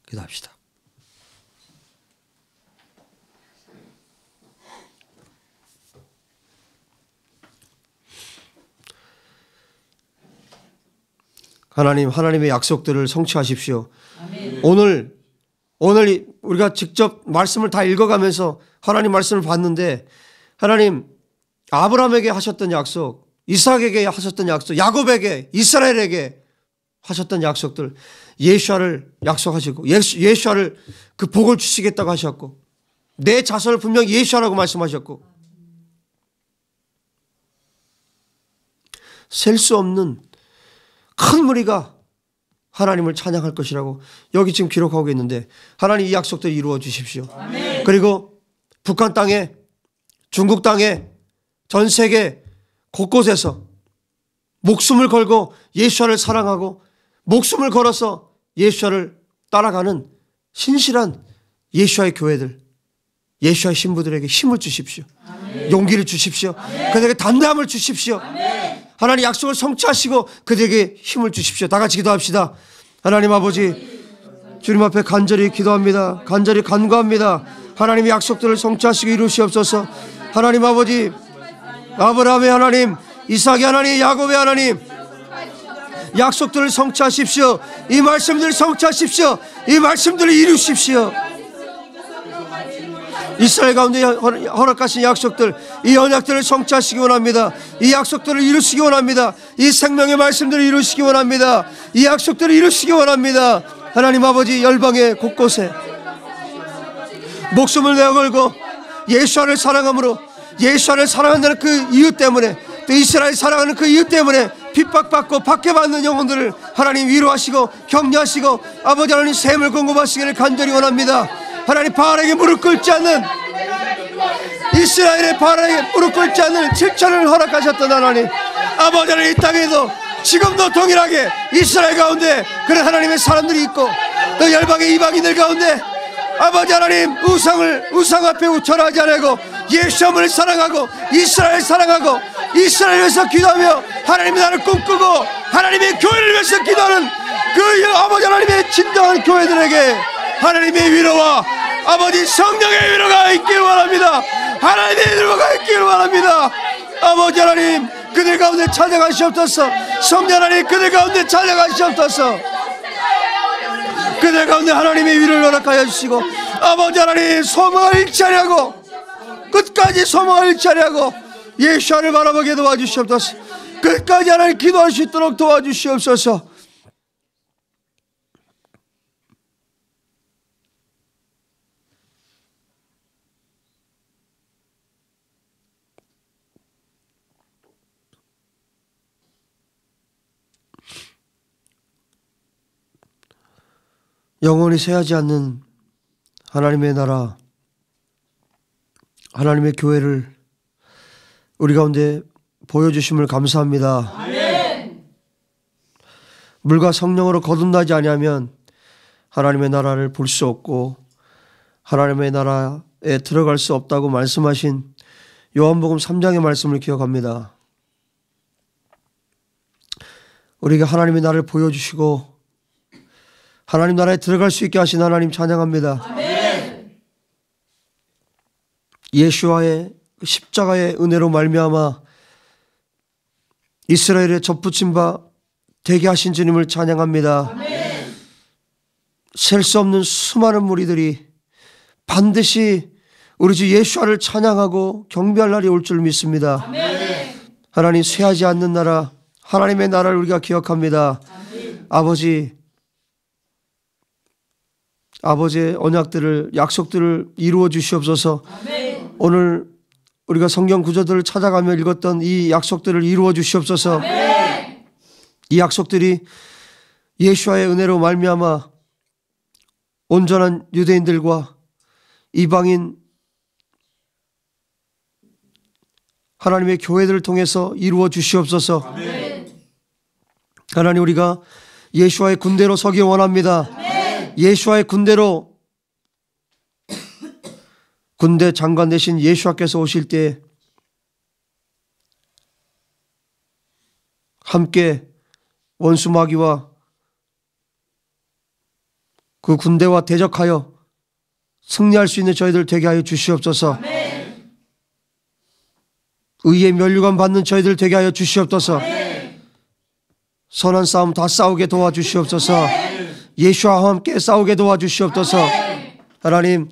기도합시다. 하나님, 하나님의 약속들을 성취하십시오. 아멘. 오늘 우리가 직접 말씀을 다 읽어가면서 하나님 말씀을 봤는데 하나님 아브라함에게 하셨던 약속, 이삭에게 하셨던 약속, 야곱에게, 이스라엘에게 하셨던 약속들, 예수아를 약속하시고 예수아를 그 복을 주시겠다고 하셨고 내 자손을 분명히 예수아라고 말씀하셨고 셀 수 없는 큰 무리가 하나님을 찬양할 것이라고 여기 지금 기록하고 있는데 하나님 이 약속들 이루어 주십시오. 아멘. 그리고 북한 땅에, 중국 땅에, 전 세계 곳곳에서 목숨을 걸고 예수와를 사랑하고 목숨을 걸어서 예수와를 따라가는 신실한 예수와의 교회들, 예수와의 신부들에게 힘을 주십시오. 아멘. 용기를 주십시오. 아멘. 그들에게 단단함을 주십시오. 아멘. 하나님 약속을 성취하시고 그들에게 힘을 주십시오. 다 같이 기도합시다. 하나님 아버지, 주님 앞에 간절히 기도합니다. 간절히 간구합니다. 하나님의 약속들을 성취하시고 이루시옵소서. 하나님 아버지, 아브라함의 하나님, 이삭의 하나님, 야곱의 하나님, 약속들을 성취하십시오. 이 말씀들을 성취하십시오. 이 말씀들을 이루십시오. 이스라엘 가운데 허락하신 약속들, 이 언약들을 성취하시기 원합니다. 이 약속들을 이루시기 원합니다. 이 생명의 말씀들을 이루시기 원합니다. 이 약속들을 이루시기 원합니다. 하나님 아버지, 열방의 곳곳에 목숨을 내어걸고 예수와를 사랑함으로 예수와를 사랑한다는 그 이유 때문에 또 이스라엘 사랑하는 그 이유 때문에 핍박받고 박해받는 영혼들을 하나님 위로하시고 격려하시고 아버지 하나님 샘을 공급하시기를 간절히 원합니다. 하나님 바알에게 무릎 꿇지 않는 이스라엘의 바알에게 무릎 꿇지 않는 7천을 허락하셨던 하나님 아버지 하나님 이 땅에도 지금도 동일하게 이스라엘 가운데 그런 하나님의 사람들이 있고 또 열방의 이방인들 가운데 아버지 하나님 우상 앞에 절하지 않고 예수님을 사랑하고 이스라엘 사랑하고 이스라엘을 위해서 기도하며 하나님의 나라를 꿈꾸고 하나님의 교회를 위해서 기도하는 그 아버지 하나님의 진정한 교회들에게 하나님의 위로와 아버지 성령의 위로가 있기를 원합니다. 하나님의 위로가 있기를 원합니다. 아버지 하나님 그들 가운데 찾아가시옵소서. 성령 하나님 그들 가운데 찾아가시옵소서. 그들 가운데 하나님의 위로를 허락하여 주시고 아버지 하나님 소망을 잃지 아니하고 끝까지 소망을 잃지 아니하고 예수를 바라보게 도와주시옵소서. 끝까지 하나님 기도할 수 있도록 도와주시옵소서. 영원히 쇠하지 않는 하나님의 나라, 하나님의 교회를 우리 가운데 보여주심을 감사합니다. 아멘. 물과 성령으로 거듭나지 아니하면 하나님의 나라를 볼 수 없고 하나님의 나라에 들어갈 수 없다고 말씀하신 요한복음 3장의 말씀을 기억합니다. 우리에게 하나님의 나라를 보여주시고 하나님 나라에 들어갈 수 있게 하신 하나님 찬양합니다. 아멘. 예수와의 십자가의 은혜로 말미암아 이스라엘에 접붙임 바 되게 하신 주님을 찬양합니다. 아멘. 셀 수 없는 수많은 무리들이 반드시 우리 주 예수와를 찬양하고 경배할 날이 올 줄 믿습니다. 아멘. 하나님 쇠하지 않는 나라, 하나님의 나라를 우리가 기억합니다. 아멘. 아버지의 언약들을, 약속들을 이루어 주시옵소서. 아멘. 오늘 우리가 성경 구절들을 찾아가며 읽었던 이 약속들을 이루어 주시옵소서. 아멘. 이 약속들이 예수와의 은혜로 말미암아 온전한 유대인들과 이방인 하나님의 교회들을 통해서 이루어 주시옵소서. 아멘. 하나님, 우리가 예수와의 군대로 서기 원합니다. 아멘. 예수와의 군대로, 군대 장관 되신 예수와께서 오실 때 함께 원수 마귀와 그 군대와 대적하여 승리할 수 있는 저희들 되게 하여 주시옵소서. 아멘. 의의 면류관 받는 저희들 되게 하여 주시옵소서. 아멘. 선한 싸움 다 싸우게 도와주시옵소서. 예수와 함께 싸우게 도와주시옵소서. 하나님,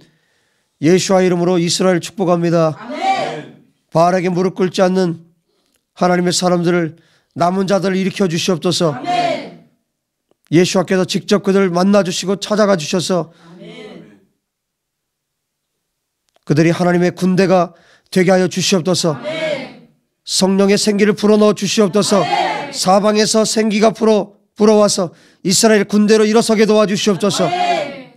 예수와 이름으로 이스라엘 축복합니다. 아멘. 바알에게 무릎 꿇지 않는 하나님의 사람들을, 남은 자들을 일으켜 주시옵소서. 아멘. 예수와께서 직접 그들을 만나주시고 찾아가 주셔서 아멘. 그들이 하나님의 군대가 되게 하여 주시옵소서. 아멘. 성령의 생기를 불어넣어 주시옵소서. 사방에서 생기가 불어와서 이스라엘 군대로 일어서게 도와주시옵소서. 아멘.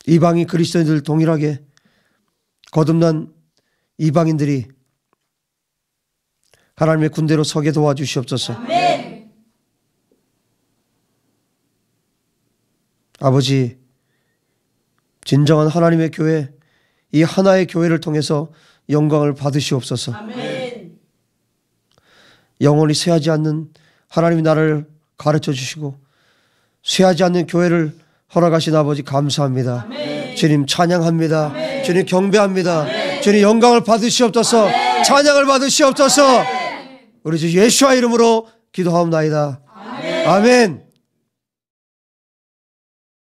이방인 그리스도인들 동일하게 거듭난 이방인들이 하나님의 군대로 서게 도와주시옵소서. 아멘. 아버지, 진정한 하나님의 교회, 이 하나의 교회를 통해서 영광을 받으시옵소서. 아멘. 영원히 쇠하지 않는 하나님의 나라를 가르쳐 주시고 쇠하지 않는 교회를 허락하신 아버지 감사합니다. 아멘. 주님 찬양합니다. 주님 경배합니다. 주님 영광을 받으시옵소서. 찬양을 받으시옵소서. 우리 주 예수와 이름으로 기도하옵나이다. 아멘.